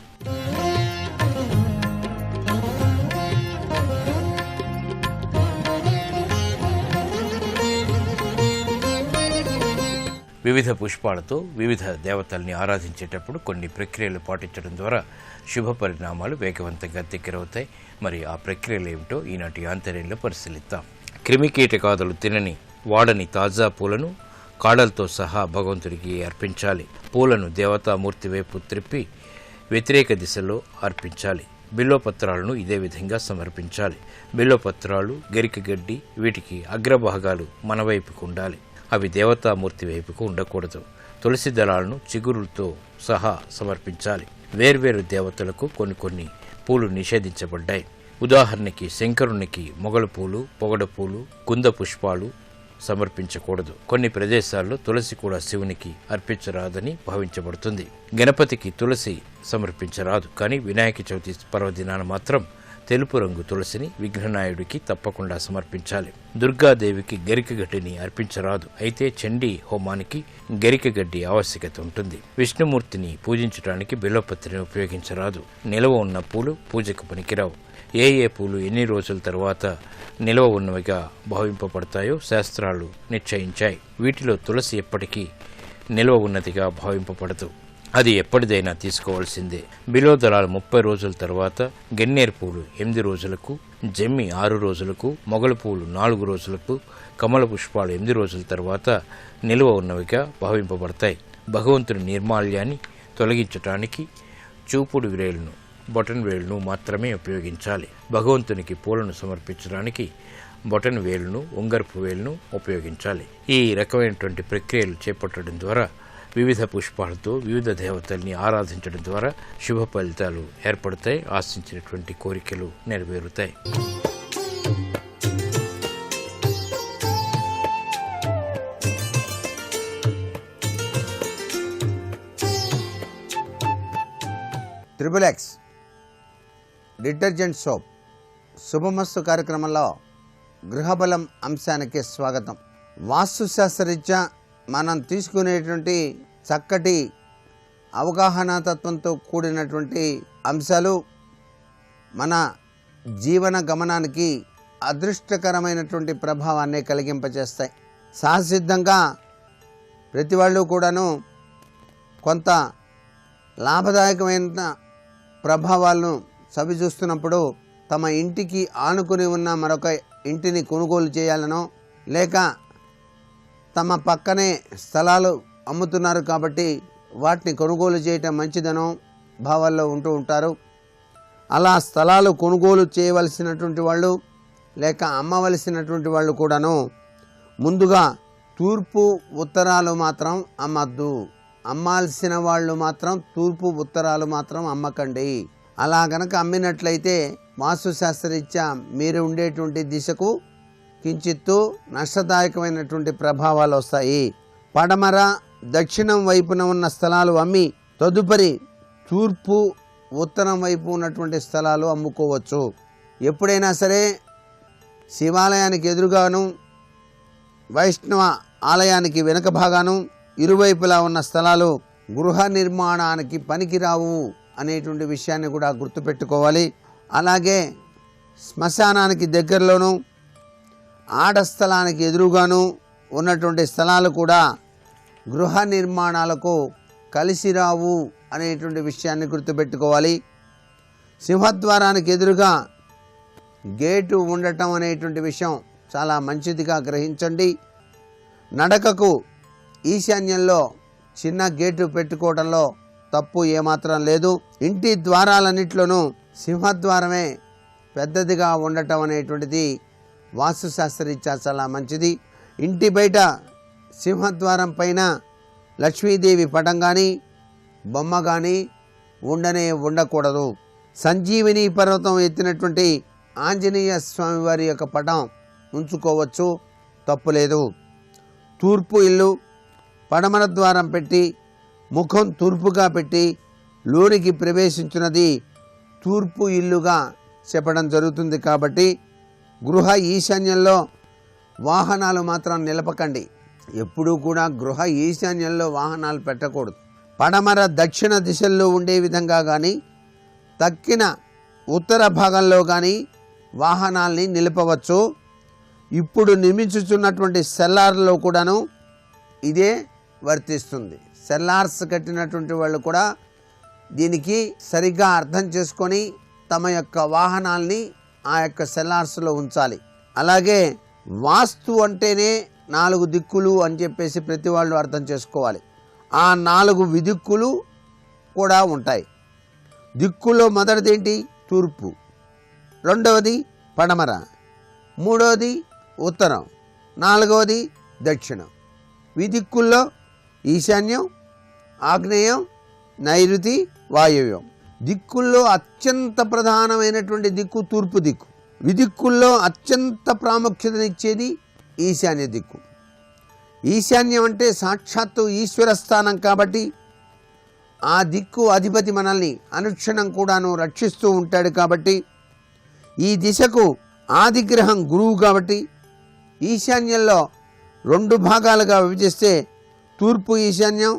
వివిధ పుష్పాలతో వివిధ దేవతల్ని ఆరాధించేటప్పుడు కొన్ని ప్రక్రియలు పాటించడం ద్వారా శుభ పరిణామాలు వేగవంతంగా దగ్గరవుతాయి. మరి ఆ ప్రక్రియలు ఏమిటో ఈనాటి ఆంతర్యంలో పరిశీలిద్దాం. క్రిమికీటకాదులు తినని వాడని తాజా పూలను కాడలతో సహా భగవంతుడికి అర్పించాలి. పూలను దేవతామూర్తి వైపు త్రిప్పి వ్యతిరేక దిశలో అర్పించాలి. బిల్వపత్రాలను ఇదే విధంగా సమర్పించాలి. బిల్వపత్రాలు, గరికగడ్డి వీటికి అగ్రభాగాలు మన వైపుకు ఉండాలి, అవి దేవతామూర్తి వైపుకు ఉండకూడదు. తులసి దళాలను చిగురులతో సహా సమర్పించాలి. వేర్వేరు దేవతలకు కొన్ని పూలు నిషేధించబడ్డాయి. ఉదాహరణకి శంకరునికి మొగల పూలు, పొగడ పూలు, కుంద పుష్పాలు సమర్పించకూడదు. కొన్ని ప్రదేశాల్లో తులసి కూడా శివునికి అర్పించరాదని భావించబడుతుంది. గణపతికి తులసి సమర్పించరాదు, కానీ వినాయక చవితి పర్వదినాన మాత్రం తెలుపు రంగు తులసిని విఘ్ననాయుడికి తప్పకుండా సమర్పించాలి. దుర్గాదేవికి గరికగడ్డిని అర్పించరాదు, అయితే చండీ హోమానికి గరికగడ్డి ఆవశ్యకత ఉంటుంది. విష్ణుమూర్తిని పూజించడానికి బిల్వపత్రిని ఉపయోగించరాదు. నిలవ ఉన్న పూలు పూజకు పనికిరావు. ఏ పూలు ఎన్ని రోజుల తర్వాత నిలవ ఉన్నవిగా భావింపబడతాయో శాస్త్రాలు నిశ్చయించాయి. వీటిలో తులసి ఎప్పటికీ నిలవ ఉన్నదిగా భావింపబడదు, అది ఎప్పటిదైనా తీసుకోవాల్సిందే. బిల్వదళాలు 30 రోజుల తర్వాత, గన్నేరు పూలు 8 రోజులకు, జమ్మి 6 రోజులకు, మొగల పూలు 4 రోజులకు, కమల పుష్పాలు 8 రోజుల తర్వాత నిలువ ఉన్నవిగా భావింపబడతాయి. భగవంతుని నిర్మాల్యాన్ని తొలగించటానికి చూపుడు వేలును, బొటన్ వేలును మాత్రమే ఉపయోగించాలి. భగవంతునికి పూలను సమర్పించడానికి బొటన్ వేలును, ఉంగరపు వేలును ఉపయోగించాలి. ఈ రకమైనటువంటి ప్రక్రియలు చేపట్టడం ద్వారా వివిధ పుష్పాలతో వివిధ దేవతల్ని ఆరాధించడం ద్వారా శుభ ఫలితాలు ఏర్పడతాయి. ఆశించినటువంటి కోరికలు నెరవేరుతాయి. XXX డిటర్జెంట్ సోప్ శుభమస్తు కార్యక్రమంలో గృహబలం అంశానికి స్వాగతం. వాస్తుశాస్త్రరీత్యా మనం తీసుకునేటువంటి చక్కటి అవగాహన తత్వంతో కూడినటువంటి అంశాలు మన జీవన గమనానికి అదృష్టకరమైనటువంటి ప్రభావాన్ని కలిగింపజేస్తాయి. సహసిద్ధంగా ప్రతి వాళ్ళు కూడాను కొంత లాభదాయకమైన ప్రభావాలను చవిచూస్తున్నప్పుడు తమ ఇంటికి ఆనుకుని ఉన్న మరొక ఇంటిని కొనుగోలు చేయాలనో, లేక తమ పక్కనే స్థలాలు అమ్ముతున్నారు కాబట్టి వాటిని కొనుగోలు చేయటం మంచిదనో భావాల్లో ఉంటూ ఉంటారు. అలా స్థలాలు కొనుగోలు చేయవలసినటువంటి వాళ్ళు లేక అమ్మవలసినటువంటి వాళ్ళు కూడాను ముందుగా తూర్పు ఉత్తరాలు మాత్రం అమ్మద్దు. అమ్మాల్సిన వాళ్ళు మాత్రం తూర్పు ఉత్తరాలు మాత్రం అమ్మకండి. అలా గనక అమ్మినట్లయితే వాస్తుశాస్త్రరీత్యా మీరు ఉండేటువంటి దిశకు కించిత్తు నష్టదాయకమైనటువంటి ప్రభావాలు వస్తాయి. పడమర దక్షిణం వైపున ఉన్న స్థలాలు అమ్మి తదుపరి తూర్పు ఉత్తరం వైపు ఉన్నటువంటి స్థలాలు అమ్ముకోవచ్చు. ఎప్పుడైనా సరే శివాలయానికి ఎదురుగాను, వైష్ణవ ఆలయానికి వెనుక భాగాను ఇరువైపులా ఉన్న స్థలాలు గృహ నిర్మాణానికి పనికిరావు అనేటువంటి విషయాన్ని కూడా గుర్తుపెట్టుకోవాలి. అలాగే శ్మశానానికి దగ్గరలోనూ ఆట స్థలానికి ఎదురుగాను ఉన్నటువంటి స్థలాలు కూడా గృహ నిర్మాణాలకు కలిసి రావు అనేటువంటి విషయాన్ని గుర్తుపెట్టుకోవాలి. సింహద్వారానికి ఎదురుగా గేటు ఉండటం అనేటువంటి విషయం చాలా మంచిదిగా గ్రహించండి. నడకకు ఈశాన్యంలో చిన్న గేటు పెట్టుకోవడంలో తప్పు ఏమాత్రం లేదు. ఇంటి ద్వారాలన్నింటిలోనూ సింహద్వారమే పెద్దదిగా ఉండటం అనేటువంటిది వాస్తుశాస్త్రరీత్యా చాలా మంచిది. ఇంటి బయట సింహద్వారం పైన లక్ష్మీదేవి పటం కానీ బొమ్మ కానీ ఉండకూడదు. సంజీవిని పర్వతం ఎత్తినటువంటి ఆంజనేయ స్వామి వారి యొక్క పటం ఉంచుకోవచ్చు, తప్పులేదు. తూర్పు ఇల్లు పడమర ద్వారం పెట్టి ముఖం తూర్పుగా పెట్టి లోనికి ప్రవేశించినది తూర్పు ఇల్లుగా చెప్పడం జరుగుతుంది. కాబట్టి గృహ ఈశాన్యంలో వాహనాలు మాత్రం నిలపకండి. ఎప్పుడూ కూడా గృహ ఈశాన్యంలో వాహనాలు పెట్టకూడదు. పడమర దక్షిణ దిశల్లో ఉండే విధంగా కానీ తక్కిన ఉత్తర భాగంలో కానీ వాహనాల్ని నిలపవచ్చు. ఇప్పుడు నిర్మించుతున్నటువంటి సెల్లార్లో కూడాను ఇదే వర్తిస్తుంది. సెల్లార్స్ కట్టినటువంటి వాళ్ళు కూడా దీనికి సరిగ్గా అర్థం చేసుకొని తమ యొక్క వాహనాల్ని ఆ యొక్క సెల్లార్స్లో ఉంచాలి. అలాగే వాస్తు అంటేనే 4 దిక్కులు అని చెప్పేసి ప్రతి వాళ్ళు అర్థం చేసుకోవాలి. ఆ 4 విదిక్కులు కూడా ఉంటాయి. దిక్కుల్లో మొదటిది ఏంటి? తూర్పు, రెండవది పడమర, మూడవది ఉత్తరం, నాలుగవది దక్షిణం. విదిక్కుల్లో ఈశాన్యం, ఆగ్నేయం, నైరుతి, వాయువ్యం. దిక్కుల్లో అత్యంత ప్రధానమైనటువంటి దిక్కు తూర్పు దిక్కు. విదిక్కుల్లో అత్యంత ప్రాముఖ్యతనిచ్చేది ఈశాన్య దిక్కు. ఈశాన్యం అంటే సాక్షాత్తు ఈశ్వర స్థానం కాబట్టి ఆ దిక్కు అధిపతి మనల్ని అనుక్షణం కూడాను రక్షిస్తూ ఉంటాడు. కాబట్టి ఈ దిశకు ఆదిగ్రహం గురువు కాబట్టి ఈశాన్యంలో 2 భాగాలుగా విభజిస్తే తూర్పు ఈశాన్యం,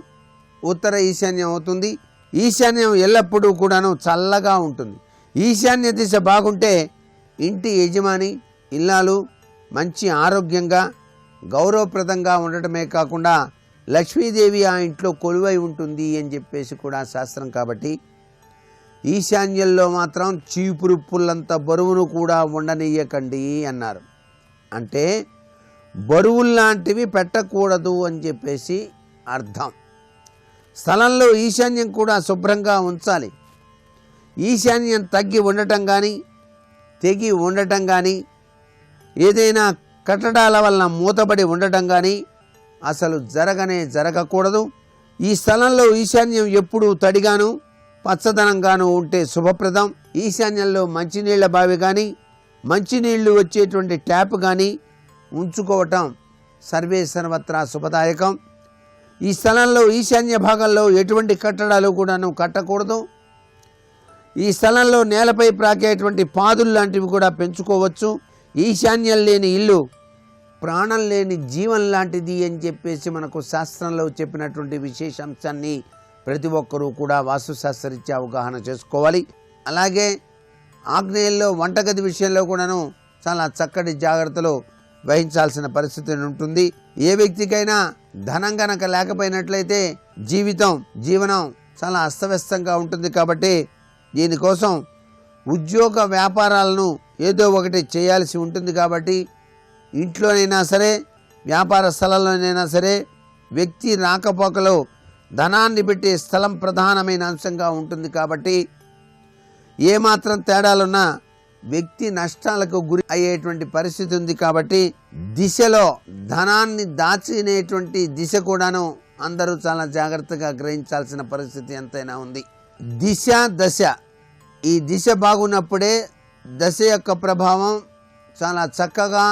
ఉత్తర ఈశాన్యం అవుతుంది. ఈశాన్యం ఎల్లప్పుడూ కూడాను చల్లగా ఉంటుంది. ఈశాన్య దిశ బాగుంటే ఇంటి యజమాని, ఇల్లాలు మంచి ఆరోగ్యంగా గౌరవప్రదంగా ఉండటమే కాకుండా లక్ష్మీదేవి ఆ ఇంట్లో కొలువై ఉంటుంది అని చెప్పేసి కూడా శాస్త్రం. కాబట్టి ఈశాన్యంలో మాత్రం చీపురు పుల్లంత బరువును కూడా ఉండనీయకండి అన్నారు. అంటే బరువుల్లాంటివి పెట్టకూడదు అని చెప్పేసి అర్థం. స్థలంలో ఈశాన్యం కూడా శుభ్రంగా ఉంచాలి. ఈశాన్యం తగ్గి ఉండటం కానీ తెగి ఉండటం కానీ ఏదైనా కట్టడాల వలన మూతబడి ఉండటం కానీ అసలు జరగకూడదు. ఈ స్థలంలో ఈశాన్యం ఎప్పుడూ తడిగాను పచ్చదనంగాను ఉంటే శుభప్రదం. ఈశాన్యంలో మంచినీళ్ల బావి కానీ మంచినీళ్లు వచ్చేటువంటి ట్యాప్ కానీ ఉంచుకోవటం సర్వే సర్వత్రా శుభదాయకం. ఈ స్థలంలో ఈశాన్య భాగంలో ఎటువంటి కట్టడాలు కూడాను కట్టకూడదు. ఈ స్థలంలో నేలపై ప్రాకేటువంటి పాదులు లాంటివి కూడా పెంచుకోవచ్చు. ఈశాన్యం లేని ఇల్లు ప్రాణం లేని జీవం లాంటిది అని చెప్పేసి మనకు శాస్త్రంలో చెప్పినటువంటి విశేషాంశాన్ని ప్రతి ఒక్కరూ కూడా వాస్తుశాస్త్రరీత్యా అవగాహన చేసుకోవాలి. అలాగే ఆగ్నేయంలో వంటగది విషయంలో కూడాను చాలా చక్కటి జాగ్రత్తలు వహించాల్సిన పరిస్థితి ఉంటుంది. ఏ వ్యక్తికైనా ధనం గనక లేకపోయినట్లయితే జీవనం చాలా అస్తవ్యస్తంగా ఉంటుంది. కాబట్టి దీనికోసం ఉద్యోగ వ్యాపారాలను ఏదో ఒకటి చేయాల్సి ఉంటుంది. కాబట్టి ఇంట్లోనైనా సరే వ్యాపార స్థలంలోనైనా సరే వ్యక్తి రాకపోకలో ధనాన్ని పెట్టే స్థలం ప్రధానమైన అంశంగా ఉంటుంది. కాబట్టి ఏమాత్రం తేడాలున్నా వ్యక్తి నష్టాలకు గురి అయ్యేటువంటి పరిస్థితి ఉంది. కాబట్టి దిశలో ధనాన్ని దాచినేటువంటి దిశ కూడాను అందరూ చాలా జాగ్రత్తగా గ్రహించాల్సిన పరిస్థితి ఎంతైనా ఉంది. దిశ దశ, ఈ దిశ బాగున్నప్పుడే దశ యొక్క ప్రభావం చాలా చక్కగా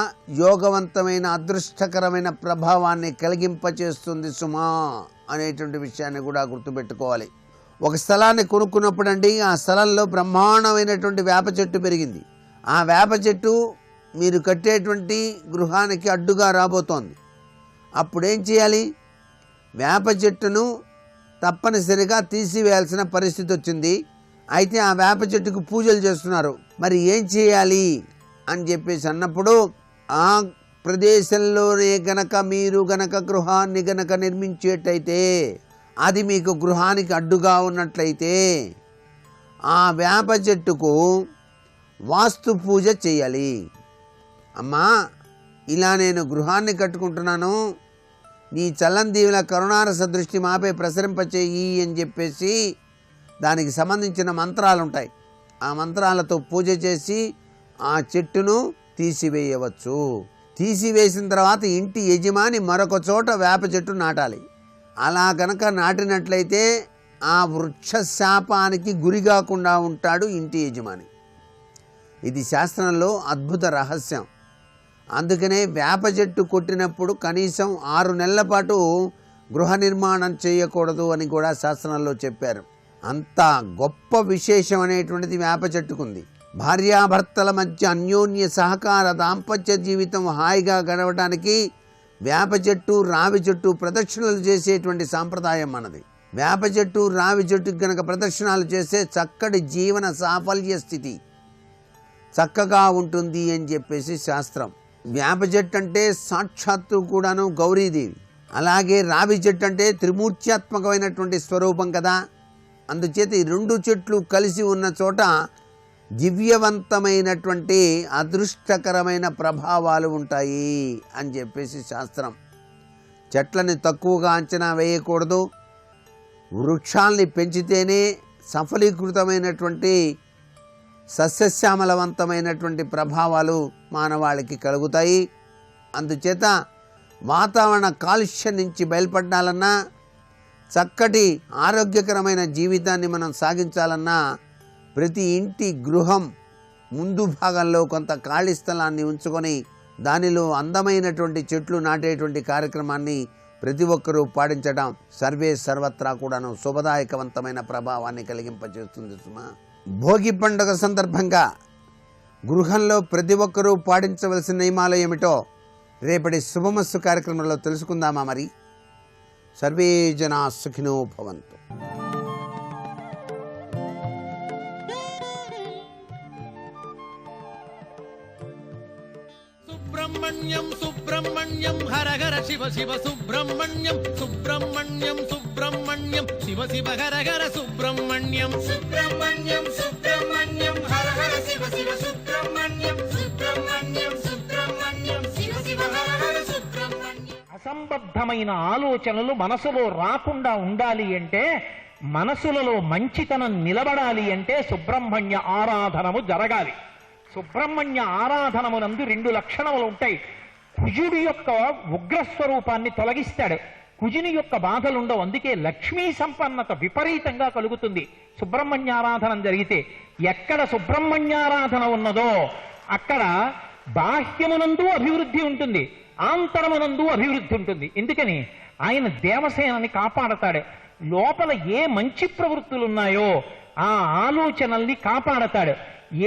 యోగవంతమైన అదృష్టకరమైన ప్రభావాన్ని కలిగింపచేస్తుంది సుమా అనేటువంటి విషయాన్ని కూడా గుర్తుపెట్టుకోవాలి. ఒక స్థలాన్ని కొనుక్కున్నప్పుడు అండి ఆ స్థలంలో బ్రహ్మాండమైనటువంటి వేప చెట్టు పెరిగింది. ఆ వేప చెట్టు మీరు కట్టేటువంటి గృహానికి అడ్డుగా రాబోతోంది. అప్పుడేం చేయాలి? వేప చెట్టును తప్పనిసరిగా తీసివేయాల్సిన పరిస్థితి వచ్చింది. అయితే ఆ వేప చెట్టుకు పూజలు చేస్తున్నారు. మరి ఏం చేయాలి అని చెప్పేసి అన్నప్పుడు ఆ ప్రదేశంలోనే గనక మీరు గనక గృహాన్ని గనక నిర్మించేటైతే, అది మీకు గృహానికి అడ్డుగా ఉన్నట్లయితే ఆ వేప చెట్టుకు వాస్తు పూజ చేయాలి. అమ్మా, ఇలా నేను గృహాన్ని కట్టుకుంటున్నాను, నీ చల్లని దీవుల కరుణారస దృష్టి మాపై ప్రసరింపచేయి అని చెప్పేసి దానికి సంబంధించిన మంత్రాలు ఉంటాయి. ఆ మంత్రాలతో పూజ చేసి ఆ చెట్టును తీసివేయవచ్చు. తీసివేసిన తర్వాత ఇంటి యజమాని మరొక చోట వేప చెట్టు నాటాలి. అలా గనక నాటినట్లయితే ఆ వృక్ష శాపానికి గురి కాకుండా ఉంటాడు ఇంటి యజమాని. ఇది శాస్త్రంలో అద్భుత రహస్యం. అందుకనే వేప చెట్టు కొట్టినప్పుడు కనీసం 6 నెలల పాటు గృహ నిర్మాణం చేయకూడదు అని కూడా శాస్త్రంలో చెప్పారు. అంత గొప్ప విశేషం అనేటువంటిది వేప చెట్టుకుంది. భార్యాభర్తల మధ్య అన్యోన్య సహకార దాంపత్య జీవితం హాయిగా గడవడానికి వేప చెట్టు, రావి చెట్టు ప్రదక్షిణలు చేసేటువంటి సాంప్రదాయం మనది. వేప చెట్టు, రావి చెట్టుకి గనక ప్రదక్షిణాలు చేస్తే చక్కటి జీవన సాఫల్య స్థితి చక్కగా ఉంటుంది అని చెప్పేసి శాస్త్రం. వేప చెట్టు అంటే సాక్షాత్తు కూడాను గౌరీదేవి, అలాగే రావి చెట్టు అంటే త్రిమూర్త్యాత్మకమైనటువంటి స్వరూపం కదా. అందుచేత ఈ 2 చెట్లు కలిసి ఉన్న చోట దివ్యవంతమైనటువంటి అదృష్టకరమైన ప్రభావాలు ఉంటాయి అని చెప్పేసి శాస్త్రం. చెట్లని తక్కువగా అంచనా వేయకూడదు. వృక్షాల్ని పెంచితేనే సఫలీకృతమైనటువంటి సస్యశ్యామలవంతమైనటువంటి ప్రభావాలు మానవాళికి కలుగుతాయి. అందుచేత వాతావరణ కాలుష్యం నుంచి బయలుపడాలన్నా, చక్కటి ఆరోగ్యకరమైన జీవితాన్ని మనం సాగించాలన్నా ప్రతి ఇంటి గృహం ముందు భాగంలో కొంత ఖాళీ స్థలాన్ని ఉంచుకొని దానిలో అందమైనటువంటి చెట్లు నాటేటువంటి కార్యక్రమాన్ని ప్రతి ఒక్కరూ పాటించడం సర్వే సర్వత్రా కూడాను శుభదాయకవంతమైన ప్రభావాన్ని కలిగింపజేస్తుంది సుమా. భోగి పండుగ సందర్భంగా గృహంలో ప్రతి ఒక్కరూ పాటించవలసిన నియమాలు ఏమిటో రేపటి శుభమస్సు కార్యక్రమంలో తెలుసుకుందామా? మరి సర్వే జనా సుఖినో భవంతు. సుబ్రహ్మణ్యం సుబ్రహ్మణ్యం హర హర శివ శివ సుబ్రహ్మణ్యం సుబ్రహ్మణ్యం సుబ్రహ్మణ్యం శివ శివ హర హర సుబ్రహ్మణ్యం సుబ్రహ్మణ్యం సుబ్రహ్మణ్యం హర హర శివ శివ సుబ్రహ్మణ్యం సుబ్రహ్మణ్యం సుబ్రహ్మణ్యం శివ శివ హర హర సుబ్రహ్మణ్యం. అసంబద్ధమైన ఆలోచనలు మనసులో రాకుండా ఉండాలి అంటే, మనసులలో మంచితనం నిలబడాలి అంటే సుబ్రహ్మణ్య ఆరాధనము జరగాలి. సుబ్రహ్మణ్య ఆరాధనమునందు 2 లక్షణములు ఉంటాయి. కుజుడి యొక్క ఉగ్రస్వరూపాన్ని తొలగిస్తాడు. కుజుని యొక్క బాధలుండవు. అందుకే లక్ష్మీ సంపన్నత విపరీతంగా కలుగుతుంది సుబ్రహ్మణ్యారాధన జరిగితే. ఎక్కడ సుబ్రహ్మణ్యారాధన ఉన్నదో అక్కడ బాహ్యమునందు అభివృద్ధి ఉంటుంది, ఆంతరమునందు అభివృద్ధి ఉంటుంది. ఎందుకని? ఆయన దేవసేనని కాపాడతాడు. లోపల ఏ మంచి ప్రవృత్తులున్నాయో ఆ ఆలోచనల్ని కాపాడతాడు.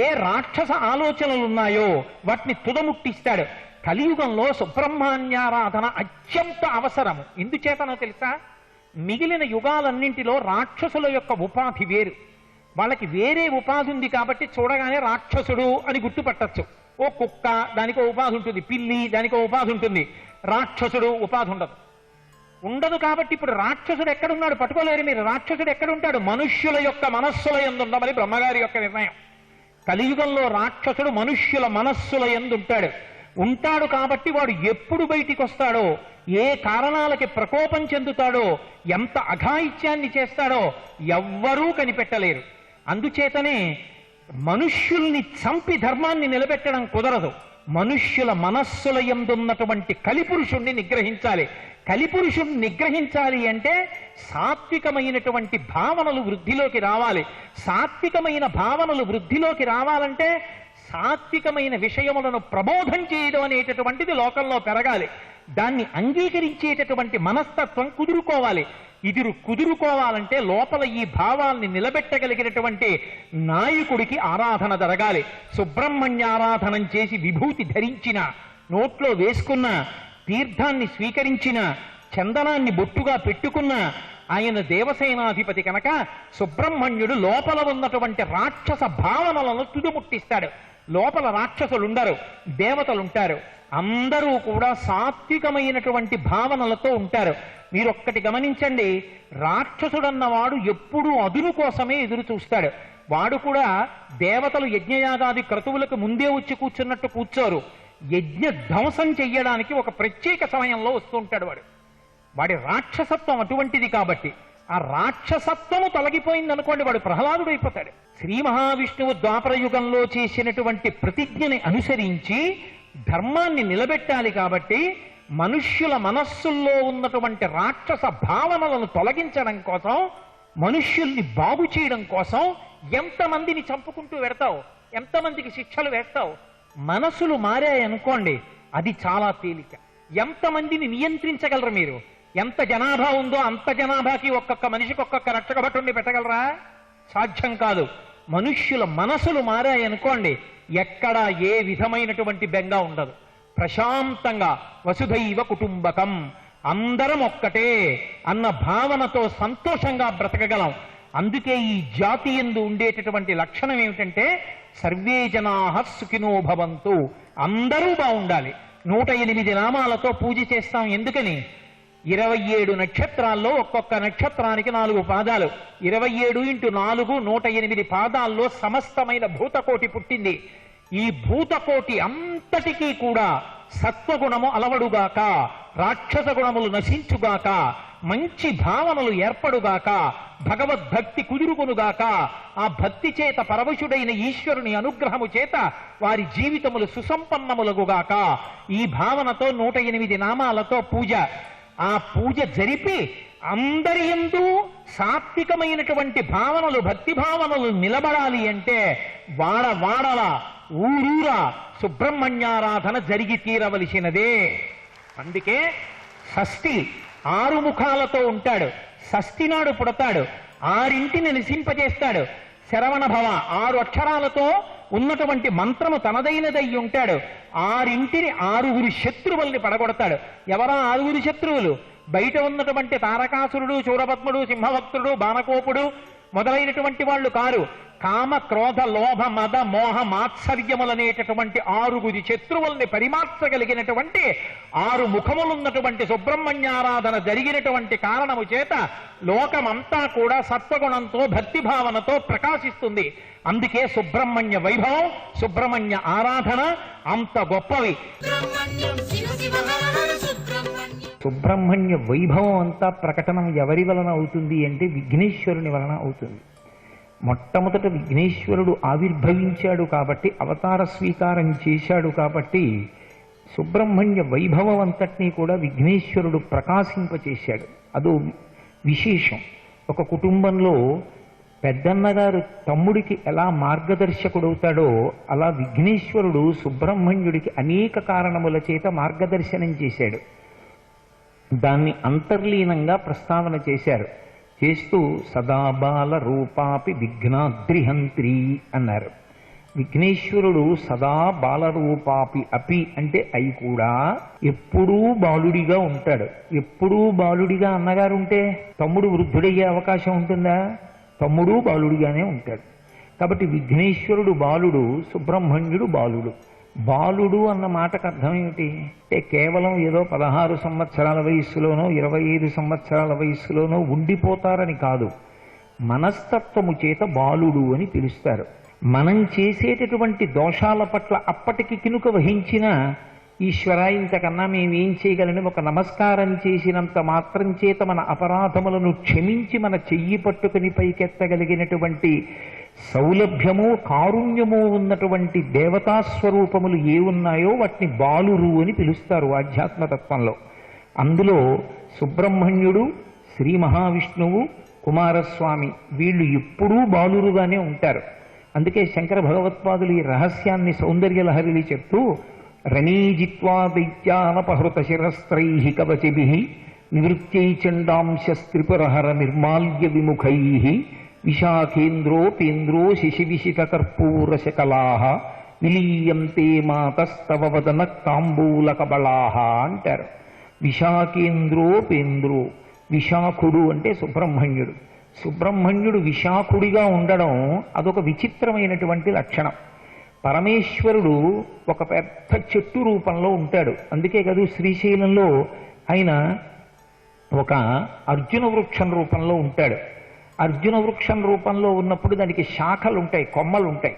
ఏ రాక్షస ఆలోచనలు ఉన్నాయో వాటిని తుదముట్టిస్తాడు. కలియుగంలో సుబ్రహ్మణ్యారాధన అత్యంత అవసరము. ఎందుచేతనో తెలుసా? మిగిలిన యుగాలన్నింటిలో రాక్షసుల యొక్క ఉపాధి వేరు. వాళ్ళకి వేరే ఉపాధి ఉంది కాబట్టి చూడగానే రాక్షసుడు అని గుర్తుపట్టచ్చు. ఓ కుక్క దానికో ఉపాధి ఉంటుంది, పిల్లి దానికో ఉపాధి ఉంటుంది, రాక్షసుడు ఉపాధి ఉండదు. కాబట్టి ఇప్పుడు రాక్షసుడు ఎక్కడున్నాడు పట్టుకోలేరు మీరు. రాక్షసుడు ఎక్కడుంటాడు? మనుష్యుల యొక్క మనస్సుల యందు ఉండమని బ్రహ్మగారి యొక్క నిర్ణయం. కలియుగంలో రాక్షసుడు మనుష్యుల మనస్సుల యందు ఉంటాడు కాబట్టి వాడు ఎప్పుడు బయటికి వస్తాడో, ఏ కారణాలకి ప్రకోపం చెందుతాడో, ఎంత అఘాయిత్యాన్ని చేస్తాడో ఎవ్వరూ కనిపెట్టలేరు. అందుచేతనే మనుష్యుల్ని చంపి ధర్మాన్ని నిలబెట్టడం కుదరదు. మనుష్యుల మనస్సుల యందున్నటువంటి కలిపురుషుణ్ణి నిగ్రహించాలి. కలిపురుషుణ్ణి నిగ్రహించాలి అంటే సాత్వికమైనటువంటి భావనలు వృద్ధిలోకి రావాలి. సాత్వికమైన భావనలు వృద్ధిలోకి రావాలంటే సాత్వికమైన విషయములను ప్రబోధం చేయడం అనేటటువంటిది లోకంలో పెరగాలి. దాన్ని అంగీకరించేటటువంటి మనస్తత్వం కుదురుకోవాలి. ఇది కుదురుకోవాలంటే లోపల ఈ భావాల్ని నిలబెట్టగలిగినటువంటి నాయకుడికి ఆరాధన జరగాలి. సుబ్రహ్మణ్యారాధనం చేసి విభూతి ధరించిన, నోట్లో వేసుకున్న, తీర్థాన్ని స్వీకరించిన, చందనాన్ని బొట్టుగా పెట్టుకున్న ఆయన దేవసేనాధిపతి కనుక సుబ్రహ్మణ్యుడు లోపల ఉన్నటువంటి రాక్షస భావనలను తుదుముట్టిస్తాడు. లోపల రాక్షసులుండరు, దేవతలుంటారు. అందరూ కూడా సాత్వికమైనటువంటి భావనలతో ఉంటారు. మీరు ఒక్కటి గమనించండి, రాక్షసుడన్నవాడు ఎప్పుడూ అదును కోసమే ఎదురు చూస్తాడు. వాడు కూడా దేవతలు యజ్ఞయాగాది క్రతువులకు ముందే వచ్చి కూర్చున్నట్టు కూర్చోరు. యజ్ఞ ధ్వంసం చెయ్యడానికి ఒక ప్రత్యేక సమయంలో వస్తూ ఉంటాడు వాడి రాక్షసత్వం అటువంటిది. కాబట్టి ఆ రాక్షసత్వము తొలగిపోయిందనుకోండి, వాడు ప్రహ్లాదుడు అయిపోతాడు. శ్రీ మహావిష్ణువు ద్వాపర యుగంలో చేసినటువంటి ప్రతిజ్ఞని అనుసరించి ధర్మాన్ని నిలబెట్టాలి. కాబట్టి మనుష్యుల మనస్సుల్లో ఉన్నటువంటి రాక్షస భావనలను తొలగించడం కోసం, మనుష్యుల్ని బాగు చేయడం కోసం ఎంతమందిని చంపుకుంటూ వెడతావు, ఎంతమందికి శిక్షలు వేస్తావు. మనసులు మారాయనుకోండి, అది చాలా తేలిక. ఎంతమందిని నియంత్రించగలరు మీరు? ఎంత జనాభా ఉందో అంత జనాభాకి ఒక్కొక్క మనిషికి ఒక్కొక్క రక్షక భటుణ్ణి పెట్టగలరా? సాధ్యం కాదు. మనుష్యుల మనసులు మారాయనుకోండి, ఎక్కడ ఏ విధమైనటువంటి బెంగ ఉండదు. ప్రశాంతంగా వసుధైవ కుటుంబకం, అందరం ఒక్కటే అన్న భావనతో సంతోషంగా బ్రతకగలం. అందుకే ఈ జాతి యందు ఉండేటటువంటి లక్షణం ఏమిటంటే సర్వే జనాః సుఖినో భవంతు, అందరూ బాగుండాలి. 108 నామాలతో పూజ చేస్తాం. ఎందుకని? 27 నక్షత్రాల్లో ఒక్కొక్క నక్షత్రానికి 4 పాదాలు. 27 × 4 108 పాదాల్లో సమస్తమైన భూతకోటి పుట్టింది. ఈ భూతకోటి అంతటికీ కూడా సత్వగుణము అలవడుగాక, రాక్షస గుణములు నశించుగాక, మంచి భావనలు ఏర్పడుగాక, భగవద్భక్తి కుదురుకొనుగాక, ఆ భక్తి చేత పరవశుడైన ఈశ్వరుని అనుగ్రహము చేత వారి జీవితములు సుసంపన్నములగుగాక. ఈ భావనతో 108 నామాలతో పూజ. ఆ పూజ జరిపి అందరి యందు సాత్వికమైనటువంటి భావనలు, భక్తి భావనలు నిలబడాలి అంటే వాడవాడల ఊరూరా సుబ్రహ్మణ్యారాధన జరిగి తీరవలసినదే. అందుకే షష్ఠి 6 ముఖాలతో ఉంటాడు. షష్ఠి నాడు పుడతాడు, 6 నశింపజేస్తాడు. శరవణ భవ 6 అక్షరాలతో ఉన్నటువంటి మంత్రము తనదైనదై ఉంటాడు. 6 6 శత్రువుల్ని పడగొడతాడు. ఎవరా 6 శత్రువులు? బయట ఉన్నటువంటి తారకాసురుడు, శూరపద్ముడు, సింహభక్తుడు, బాణకోపుడు మొదలైనటువంటి వాళ్ళు కారు. కామ, క్రోధ, లోభ, మద, మోహ, మాత్సర్యములనేటటువంటి 6 శత్రువుల్ని పరిమార్చగలిగినటువంటి 6 ముఖములున్నటువంటి సుబ్రహ్మణ్యారాధన జరిగినటువంటి కారణము చేత లోకమంతా కూడా సత్వగుణంతో భక్తి భావనతో ప్రకాశిస్తుంది. అందుకే సుబ్రహ్మణ్య వైభవం, సుబ్రహ్మణ్య ఆరాధన అంత గొప్పవి. సుబ్రహ్మణ్య వైభవం అంతా ప్రకటనం ఎవరి వలన అవుతుంది అంటే విఘ్నేశ్వరుని వలన అవుతుంది. మొట్టమొదట విఘ్నేశ్వరుడు ఆవిర్భవించాడు కాబట్టి, అవతార స్వీకారం చేశాడు కాబట్టి సుబ్రహ్మణ్య వైభవం అంతటినీ కూడా విఘ్నేశ్వరుడు ప్రకాశింపచేశాడు. అదో విశేషం. ఒక కుటుంబంలో పెద్దన్నగారు తమ్ముడికి ఎలా మార్గదర్శకుడవుతాడో అలా విఘ్నేశ్వరుడు సుబ్రహ్మణ్యుడికి అనేక కారణముల చేత మార్గదర్శనం చేశాడు. దాన్ని అంతర్లీనంగా ప్రస్తావన చేశారు. చేస్తూ సదా బాల రూపాపి విఘ్నాద్రిహంత్రి అన్నారు. విఘ్నేశ్వరుడు సదా బాలరూపాపి, అపి అంటే అయి కూడా ఎప్పుడూ బాలుడిగా ఉంటాడు. ఎప్పుడూ బాలుడిగా అన్నగారు ఉంటే తమ్ముడు వృద్ధుడయ్యే అవకాశం ఉంటుందా? తమ్ముడు బాలుడిగానే ఉంటాడు. కాబట్టి విఘ్నేశ్వరుడు బాలుడు, సుబ్రహ్మణ్యుడు బాలుడు. బాలుడు అన్న మాటకు అర్థం ఏమిటి అంటే కేవలం ఏదో 16 సంవత్సరాల వయస్సులోనో 25 సంవత్సరాల వయస్సులోనో ఉండిపోతారని కాదు. మనస్తత్వము చేత బాలుడు అని పిలుస్తారు. మనం చేసేటటువంటి దోషాల పట్ల అప్పటికి కినుక వహించిన ఈశ్వర ఇంతకన్నా మేమేం చేయగలని ఒక నమస్కారం చేసినంత మాత్రం చేత మన అపరాధములను క్షమించి మన చెయ్యి పట్టుకుని పైకెత్తగలిగినటువంటి సౌలభ్యము, కారుణ్యము ఉన్నటువంటి దేవతాస్వరూపములు ఏ ఉన్నాయో వాటిని బాలురు అని పిలుస్తారు ఆధ్యాత్మతత్వంలో. అందులో సుబ్రహ్మణ్యుడు, శ్రీ మహావిష్ణువు, కుమారస్వామి వీళ్ళు ఎప్పుడూ బాలురుగానే ఉంటారు. అందుకే శంకర భగవత్పాదులు ఈ రహస్యాన్ని సౌందర్యలహరిని చెప్తూ రణీజిత్వా దైత్యానపహృత శిరస్త్రైః కవచిభిః నివృత్యై చండాంశస్త్రిపురహర నిర్మాల్య విముఖైః విశాఖేంద్రోపేంద్రో శిశివిశిత కర్పూరశకలాః విలీయంతే మాతస్తవ వదన తాంబూలకబళాః అంటారు. విశాఖేంద్రోపేంద్రో, విశాఖుడు అంటే సుబ్రహ్మణ్యుడు. సుబ్రహ్మణ్యుడు విశాఖుడిగా ఉండడం అదొక విచిత్రమైనటువంటి లక్షణం. పరమేశ్వరుడు ఒక పెద్ద చెట్టు రూపంలో ఉంటాడు. అందుకే కదా శ్రీశైలంలో ఆయన ఒక అర్జున వృక్షం రూపంలో ఉంటాడు. అర్జున వృక్షం రూపంలో ఉన్నప్పుడు దానికి శాఖలు ఉంటాయి, కొమ్మలు ఉంటాయి.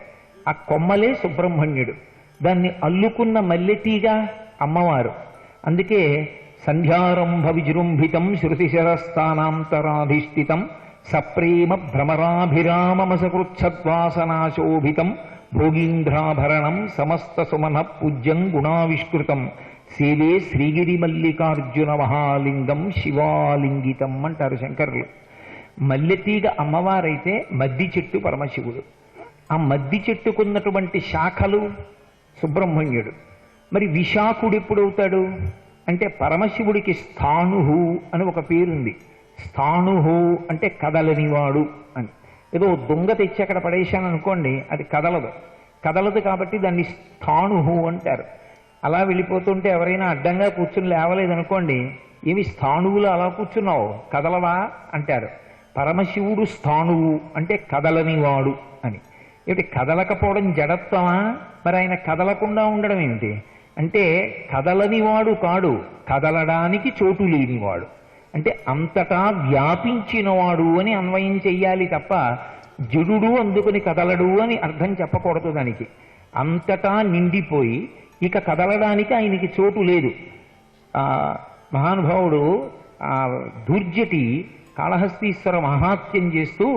ఆ కొమ్మలే సుబ్రహ్మణ్యుడు. దాన్ని అల్లుకున్న మల్లెతీగా అమ్మవారు. అందుకే సంధ్యారంభ విజృంభితం శృతిశరస్థానాంతరాధిష్ఠితం సప్రేమ భ్రమరాభిరామమసకృచ్ఛద్వాసనాశోభితం భోగీంద్రాభరణం సమస్త సుమన పూజ్యం గుణావిష్కృతం సేవే శ్రీగిరి మల్లికార్జున మహాలింగం శివాలింగితం అంటారు శంకరులు. మల్లెతీగ అమ్మవారైతే మద్ది చెట్టు పరమశివుడు. ఆ మద్ది చెట్టుకున్నటువంటి శాఖలు సుబ్రహ్మణ్యుడు. మరి విశాఖుడు ఎప్పుడవుతాడు అంటే పరమశివుడికి స్థాణుహు అని ఒక పేరుంది. స్థాణుహు అంటే కదలనివాడు అని. ఏదో దొంగ తెచ్చి అక్కడ పడేశాను అనుకోండి, అది కదలదు. కదలదు కాబట్టి దాన్ని స్థాణుహు అంటారు. అలా వెళ్ళిపోతుంటే ఎవరైనా అడ్డంగా కూర్చుని లేవలేదనుకోండి, ఏమి స్థాణువులు అలా కూర్చున్నావు కదలవా అంటారు. పరమశివుడు స్థాణువు అంటే కదలనివాడు అని. ఏమిటి కదలకపోవడం జడత్వమా? మరి ఆయన కదలకుండా ఉండడం ఏమిటి అంటే కదలనివాడు కాడు, కదలడానికి చోటు లేనివాడు. అంటే అంతటా వ్యాపించినవాడు అని అన్వయం చెయ్యాలి తప్ప జడుడు అందుకుని కదలడు అని అర్థం చెప్పకూడదు దానికి. అంతటా నిండిపోయి ఇక కదలడానికి ఆయనకి చోటు లేదు. మహానుభావుడు దుర్జటి కాళహస్తీశ్వర మహాత్యం చేస్తూ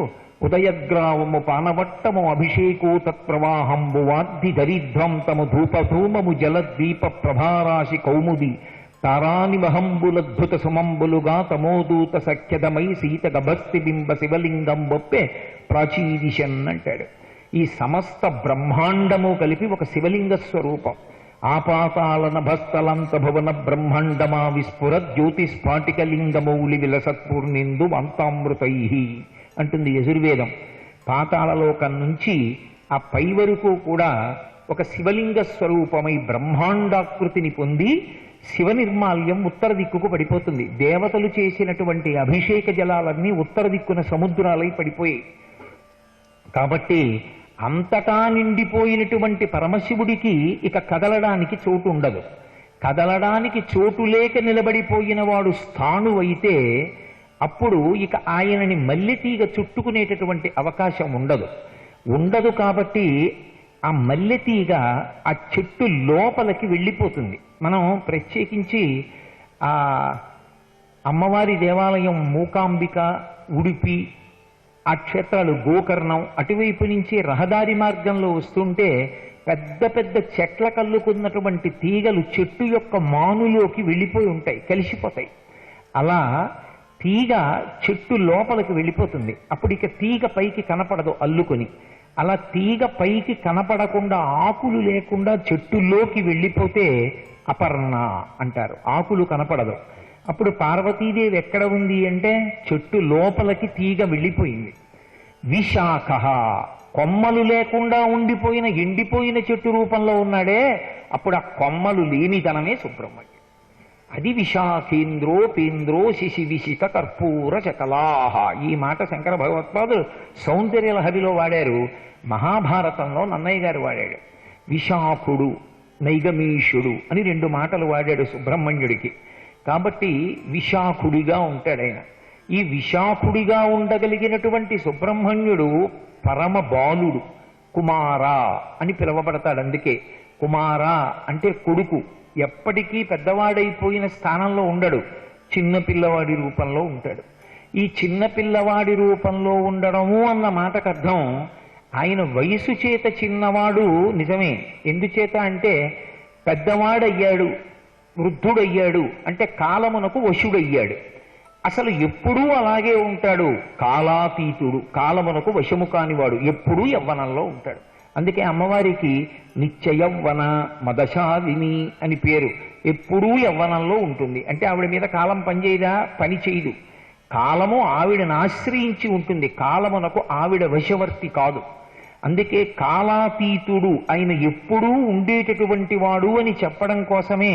ఉదయగ్రావము పానవట్టము అభిషేకో తత్ప్రవాహంబు వాద్ధి దరిద్రంతము ధూపధూమము జలద్వీప ప్రభారాశి కౌముది తారానివహంబులద్భుత సుమంబులుగా తమోదూత సఖ్యదమై సీత గభస్తి బింబ శివలింగం బొప్పే ప్రాచీదిశన్ అంటాడు. ఈ సమస్త బ్రహ్మాండము కలిపి ఒక శివలింగ స్వరూపం. ఆపాతాళన భస్తలంత భువన బ్రహ్మాండమా విస్ఫుర జ్యోతిస్ఫాటికలింగమౌలి విలసత్పూర్ణిందు అంతామృతై అంటుంది యజుర్వేదం. పాతాళలోకం నుంచి ఆ పై వరకు కూడా ఒక శివలింగ స్వరూపమై బ్రహ్మాండాకృతిని పొంది శివ నిర్మాల్యం ఉత్తర దిక్కుకు పడిపోతుంది. దేవతలు చేసినటువంటి అభిషేక జలాలన్నీ ఉత్తర దిక్కున సముద్రాలై పడిపోయాయి. కాబట్టి అంతటా నిండిపోయినటువంటి పరమశివుడికి ఇక కదలడానికి చోటు ఉండదు. కదలడానికి చోటు లేక నిలబడిపోయిన వాడు స్థాణువైతే అప్పుడు ఇక ఆయనని మల్లెతీగ చుట్టుకునేటటువంటి అవకాశం ఉండదు. కాబట్టి ఆ మల్లెతీగ ఆ చెట్టు లోపలికి వెళ్ళిపోతుంది. మనం ప్రత్యేకించి ఆ అమ్మవారి దేవాలయం మూకాంబిక, ఉడిపి, ఆ క్షేత్రాలు గోకర్ణం అటువైపు నుంచి రహదారి మార్గంలో వస్తుంటే పెద్ద పెద్ద చెట్ల కల్లుకున్నటువంటి తీగలు చెట్టు యొక్క మానులోకి వెళ్ళిపోయి ఉంటాయి, కలిసిపోతాయి. అలా తీగ చెట్టు లోపలికి వెళ్ళిపోతుంది. అప్పుడు ఇక తీగ పైకి కనపడదు అల్లుకొని. అలా తీగ పైకి కనపడకుండా ఆకులు లేకుండా చెట్టులోకి వెళ్ళిపోతే అపర్ణ అంటారు. ఆకులు కనపడదు. అప్పుడు పార్వతీదేవి ఎక్కడ ఉంది అంటే చెట్టు లోపలికి తీగ వెళ్ళిపోయింది. విశాఖ కొమ్మలు లేకుండా ఉండిపోయిన ఎండిపోయిన చెట్టు రూపంలో ఉన్నాడే, అప్పుడు ఆ కొమ్మలు లేనితనమే సుబ్రహ్మణ్యం. అది విశాఖేంద్రోపేంద్రో శిశి విశిత కర్పూర చకలాహ. ఈ మాట శంకర భగవత్పాదులు సౌందర్యలహరిలో వాడారు. మహాభారతంలో నన్నయ్య గారు వాడాడు. విశాఖుడు, నైగమీషుడు అని 2 మాటలు వాడాడు సుబ్రహ్మణ్యుడికి. కాబట్టి విశాఖుడిగా ఉంటాడు ఆయన. ఈ విశాఖుడిగా ఉండగలిగినటువంటి సుబ్రహ్మణ్యుడు పరమ బాలుడు, కుమార అని పిలువబడతాడు. అందుకే కుమార అంటే కొడుకు. ఎప్పటికీ పెద్దవాడైపోయిన స్థానంలో ఉండడు, చిన్నపిల్లవాడి రూపంలో ఉంటాడు. ఈ చిన్నపిల్లవాడి రూపంలో ఉండడము అన్న మాటకు అర్థం ఆయన వయసు చేత చిన్నవాడు నిజమే. ఎందుచేత అంటే పెద్దవాడయ్యాడు, వృద్ధుడయ్యాడు అంటే కాలమునకు వశుడయ్యాడు. అసలు ఎప్పుడూ అలాగే ఉంటాడు, కాలాతీతుడు, కాలమునకు వశము కానివాడు, ఎప్పుడూ యవ్వనంలో ఉంటాడు. అందుకే అమ్మవారికి నిత్య యవ్వన మదశాలిని అని పేరు. ఎప్పుడూ యవ్వనంలో ఉంటుంది. అంటే ఆవిడ మీద కాలం పనిచేయదా? పని చేయదు. కాలము ఆవిడను ఆశ్రయించి ఉంటుంది, కాలమునకు ఆవిడ వశవర్తి కాదు. అందుకే కాలాతీతుడు, ఆయన ఎప్పుడూ ఉండేటటువంటి వాడు అని చెప్పడం కోసమే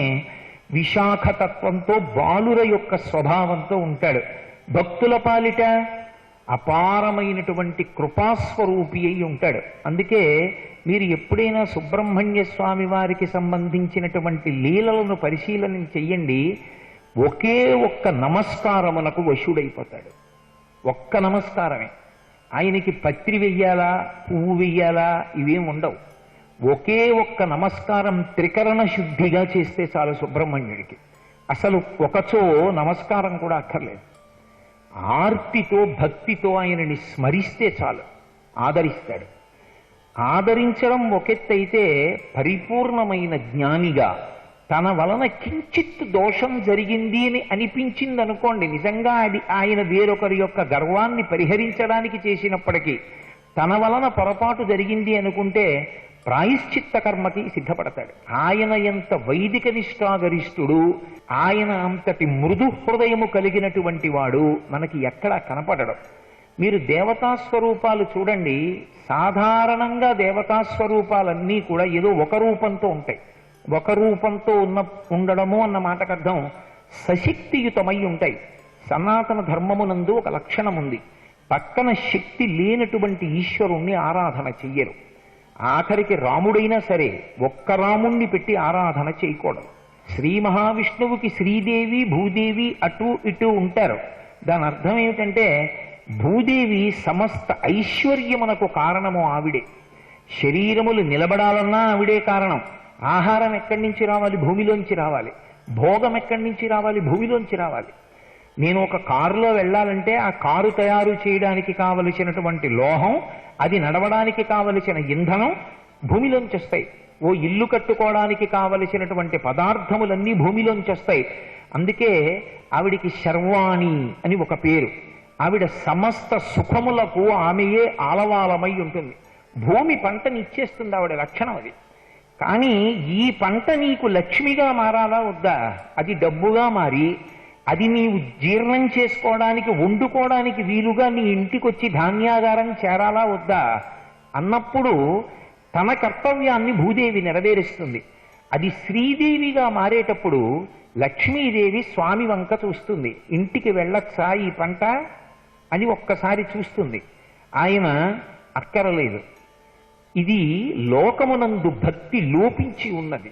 విశాఖతత్వంతో బాలుర యొక్క స్వభావంతో ఉంటాడు. భక్తుల పాలిట అపారమైనటువంటి కృపాస్వరూపి అయి ఉంటాడు. అందుకే మీరు ఎప్పుడైనా సుబ్రహ్మణ్య స్వామి వారికి సంబంధించినటువంటి లీలలను పరిశీలన చెయ్యండి. ఒకే ఒక్క నమస్కారమునకు వశుడైపోతాడు. ఒక్క నమస్కారమే. ఆయనకి పత్రి వెయ్యాలా, పువ్వు వెయ్యాలా, ఇవేం ఉండవు. ఒకే ఒక్క నమస్కారం త్రికరణ శుద్ధిగా చేస్తే చాలు సుబ్రహ్మణ్యుడికి. అసలు ఒకచో నమస్కారం కూడా అక్కర్లేదు. ఆర్తితో భక్తితో ఆయనని స్మరిస్తే చాలు, ఆదరిస్తాడు. ఆదరించడం ఒకెత్తైతే పరిపూర్ణమైన జ్ఞానిగా తన వలన కించిత్ దోషం జరిగింది అని అనిపించింది అనుకోండి, నిజంగా అది ఆయన వేరొకరి యొక్క గర్వాన్ని పరిహరించడానికి చేసినప్పటికీ తన వలన పొరపాటు జరిగింది అనుకుంటే ప్రాయశ్చిత్త కర్మకి సిద్ధపడతాడు. ఆయన ఎంత వైదిక నిష్ఠాగరిష్ఠుడు, ఆయన అంతటి మృదు హృదయము కలిగినటువంటి వాడు మనకి ఎక్కడా కనపడడం. మీరు దేవతాస్వరూపాలు చూడండి, సాధారణంగా దేవతాస్వరూపాలన్నీ కూడా ఏదో ఒక రూపంతో ఉంటాయి. ఒక రూపంతో ఉండడము అన్న మాటకు అర్థం సశక్తియుతమై ఉంటాయి. సనాతన ధర్మమునందు ఒక లక్షణం ఉంది, పక్కన శక్తి లేనటువంటి ఈశ్వరుణ్ణి ఆరాధన చెయ్యరు. ఆఖరికి రాముడైనా సరే ఒక్క రాముణ్ణి పెట్టి ఆరాధన చేయకూడదు. శ్రీ మహావిష్ణువుకి శ్రీదేవి భూదేవి అటు ఇటు ఉంటారు. దాని అర్థం ఏమిటంటే భూదేవి సమస్త ఐశ్వర్యమునకు కారణము ఆవిడే. శరీరములు నిలబడాలన్నా ఆవిడే కారణం. ఆహారం ఎక్కడి నుంచి రావాలి? భూమిలోంచి రావాలి. భోగం ఎక్కడి నుంచి రావాలి? భూమిలోంచి రావాలి. నేను ఒక కారులో వెళ్ళాలంటే ఆ కారు తయారు చేయడానికి కావలసినటువంటి లోహం, అది నడవడానికి కావలసిన ఇంధనం భూమిలోంచి వస్తాయి. ఓ ఇల్లు కట్టుకోవడానికి కావలసినటువంటి పదార్థములన్నీ భూమిలోంచి వస్తాయి. అందుకే ఆవిడికి శర్వాణి అని ఒక పేరు. ఆవిడ సమస్త సుఖములకు ఆమెయే ఆలవాలమై ఉంటుంది. భూమి పంటని ఇచ్చేస్తుంది, ఆవిడ లక్షణం అది. కానీ ఈ పంట నీకు లక్ష్మిగా మారాలా వద్దా? అది డబ్బుగా మారి అది నీవు జీర్ణం చేసుకోవడానికి, వండుకోవడానికి వీలుగా నీ ఇంటికి వచ్చి ధాన్యాగారం చేరాలా వద్దా అన్నప్పుడు తన కర్తవ్యాన్ని భూదేవి నెరవేరుస్తుంది. అది శ్రీదేవిగా మారేటప్పుడు లక్ష్మీదేవి స్వామి వంక చూస్తుంది. ఇంటికి వెళ్ళొచ్చా ఈ పంట అని ఒక్కసారి చూస్తుంది. ఆయన అక్కరలేదు. ఇది లోకమునందు భక్తి లోపించి ఉన్నది.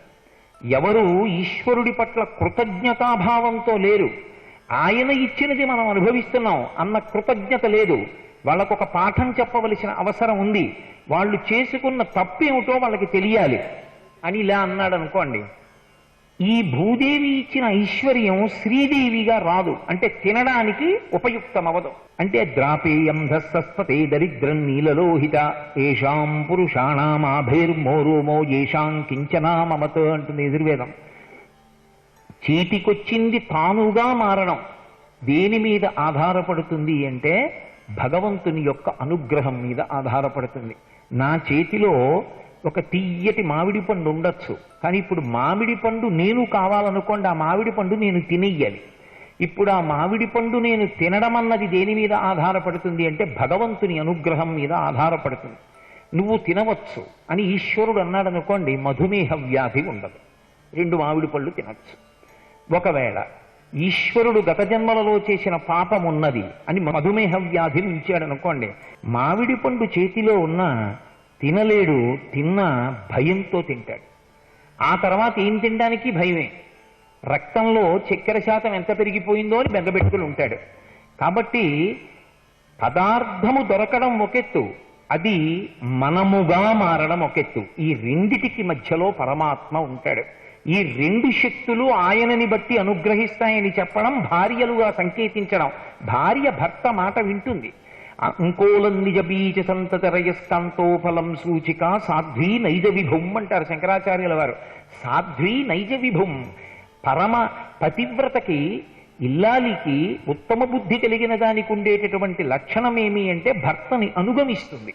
ఎవరు ఈశ్వరుడి పట్ల కృతజ్ఞతాభావంతో లేరు. ఆయన ఇచ్చినది మనం అనుభవిస్తున్నాం అన్న కృతజ్ఞత లేదు. వాళ్ళకొక పాఠం చెప్పవలసిన అవసరం ఉంది. వాళ్ళు చేసుకున్న తప్పేమిటో వాళ్ళకి తెలియాలి అని ఇలా అన్నాడు అనుకోండి. ఈ భూదేవి ఇచ్చిన ఐశ్వర్యం శ్రీదేవిగా రాదు, అంటే తినడానికి ఉపయుక్తమవదు. అంటే ద్రాపేయం ధస్సస్పతే దరిద్రం నీలలోహిత ఏషాం పురుషాణామాభైర్మోరోమో ఏషాం కించనా మమత అంటుంది యజుర్వేదం. చీటికొచ్చింది తానుగా మారడం దేని మీద ఆధారపడుతుంది అంటే భగవంతుని యొక్క అనుగ్రహం మీద ఆధారపడుతుంది. నా చేతిలో ఒక తీయటి మామిడి పండు ఉండొచ్చు, కానీ ఇప్పుడు మామిడి పండు నేను కావాలనుకోండి, ఆ మామిడి పండు నేను తినేయాలి. ఇప్పుడు ఆ మామిడి పండు నేను తినడం అన్నది దేని మీద ఆధారపడుతుంది అంటే భగవంతుని అనుగ్రహం మీద ఆధారపడుతుంది. నువ్వు తినవచ్చు అని ఈశ్వరుడు అన్నాడు అనుకోండి, మధుమేహ వ్యాధి ఉండదు, 2 మామిడి పళ్ళు తినచ్చు. ఒకవేళ ఈశ్వరుడు గత జన్మలలో చేసిన పాపం ఉన్నది అని మధుమేహ వ్యాధిని ఉంచాడు అనుకోండి, మామిడి పండు చేతిలో ఉన్న తినలేడు, తిన్నా భయంతో తింటాడు. ఆ తర్వాత ఏం తినడానికి భయమే. రక్తంలో చక్కెర శాతం ఎంత పెరిగిపోయిందో అని బెంగబెట్టుకుని ఉంటాడు. కాబట్టి పదార్థము దొరకడం ఒకెత్తు, అది మనముగా మారడం ఒకెత్తు. ఈ రెండిటికి మధ్యలో పరమాత్మ ఉంటాడు. ఈ 2 శక్తులు ఆయనని బట్టి అనుగ్రహిస్తాయని చెప్పడం, భార్యలుగా సంకేతించడం. భార్య భర్త మాట వింటుంది. అంకోలం నిజ బీజ సంతతరయస్కాంతోఫలం సూచిక సాధ్వీ నైజ విభుం అంటారు శంకరాచార్యుల వారు. సాధ్వీ నైజ విభుం. పరమ పతివ్రతకి, ఇల్లాలికి ఉత్తమ బుద్ధి కలిగిన దానికి ఉండేటటువంటి లక్షణం ఏమి అంటే భర్తని అనుగమిస్తుంది,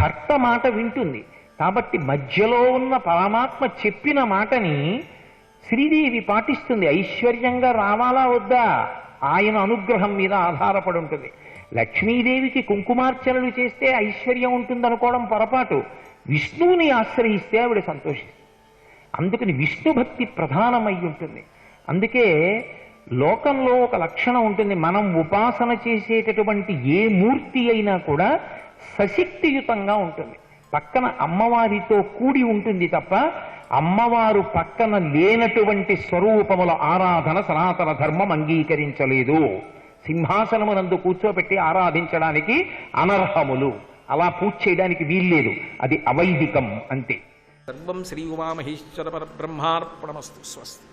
భర్త మాట వింటుంది. కాబట్టి మధ్యలో ఉన్న పరమాత్మ చెప్పిన మాటని శ్రీదేవి పాటిస్తుంది. ఐశ్వర్యంగా రావాలా వద్దా ఆయన అనుగ్రహం మీద ఆధారపడి ఉంటుంది. లక్ష్మీదేవికి కుంకుమార్చనలు చేస్తే ఐశ్వర్యం ఉంటుందనుకోవడం పొరపాటు. విష్ణువుని ఆశ్రయిస్తే ఆవిడ సంతోషిస్తుంది. అందుకని విష్ణు భక్తి ప్రధానమై ఉంటుంది. అందుకే లోకంలో ఒక లక్షణం ఉంటుంది, మనం ఉపాసన చేసేటటువంటి ఏ మూర్తి అయినా కూడా సశక్తియుతంగా ఉంటుంది, పక్కన అమ్మవారితో కూడి ఉంటుంది తప్ప అమ్మవారు పక్కన లేనటువంటి స్వరూపముల ఆరాధన సనాతన ధర్మం అంగీకరించలేదు. సింహాసనమునందు కూర్చోబెట్టి ఆరాధించడానికి అనర్హములు, అలా పూజ చేయడానికి వీల్లేదు, అది అవైదికం అంతే. సర్వం శ్రీ ఉమామహేశ్వర పరబ్రహ్మార్పణమస్తు. స్వస్తి.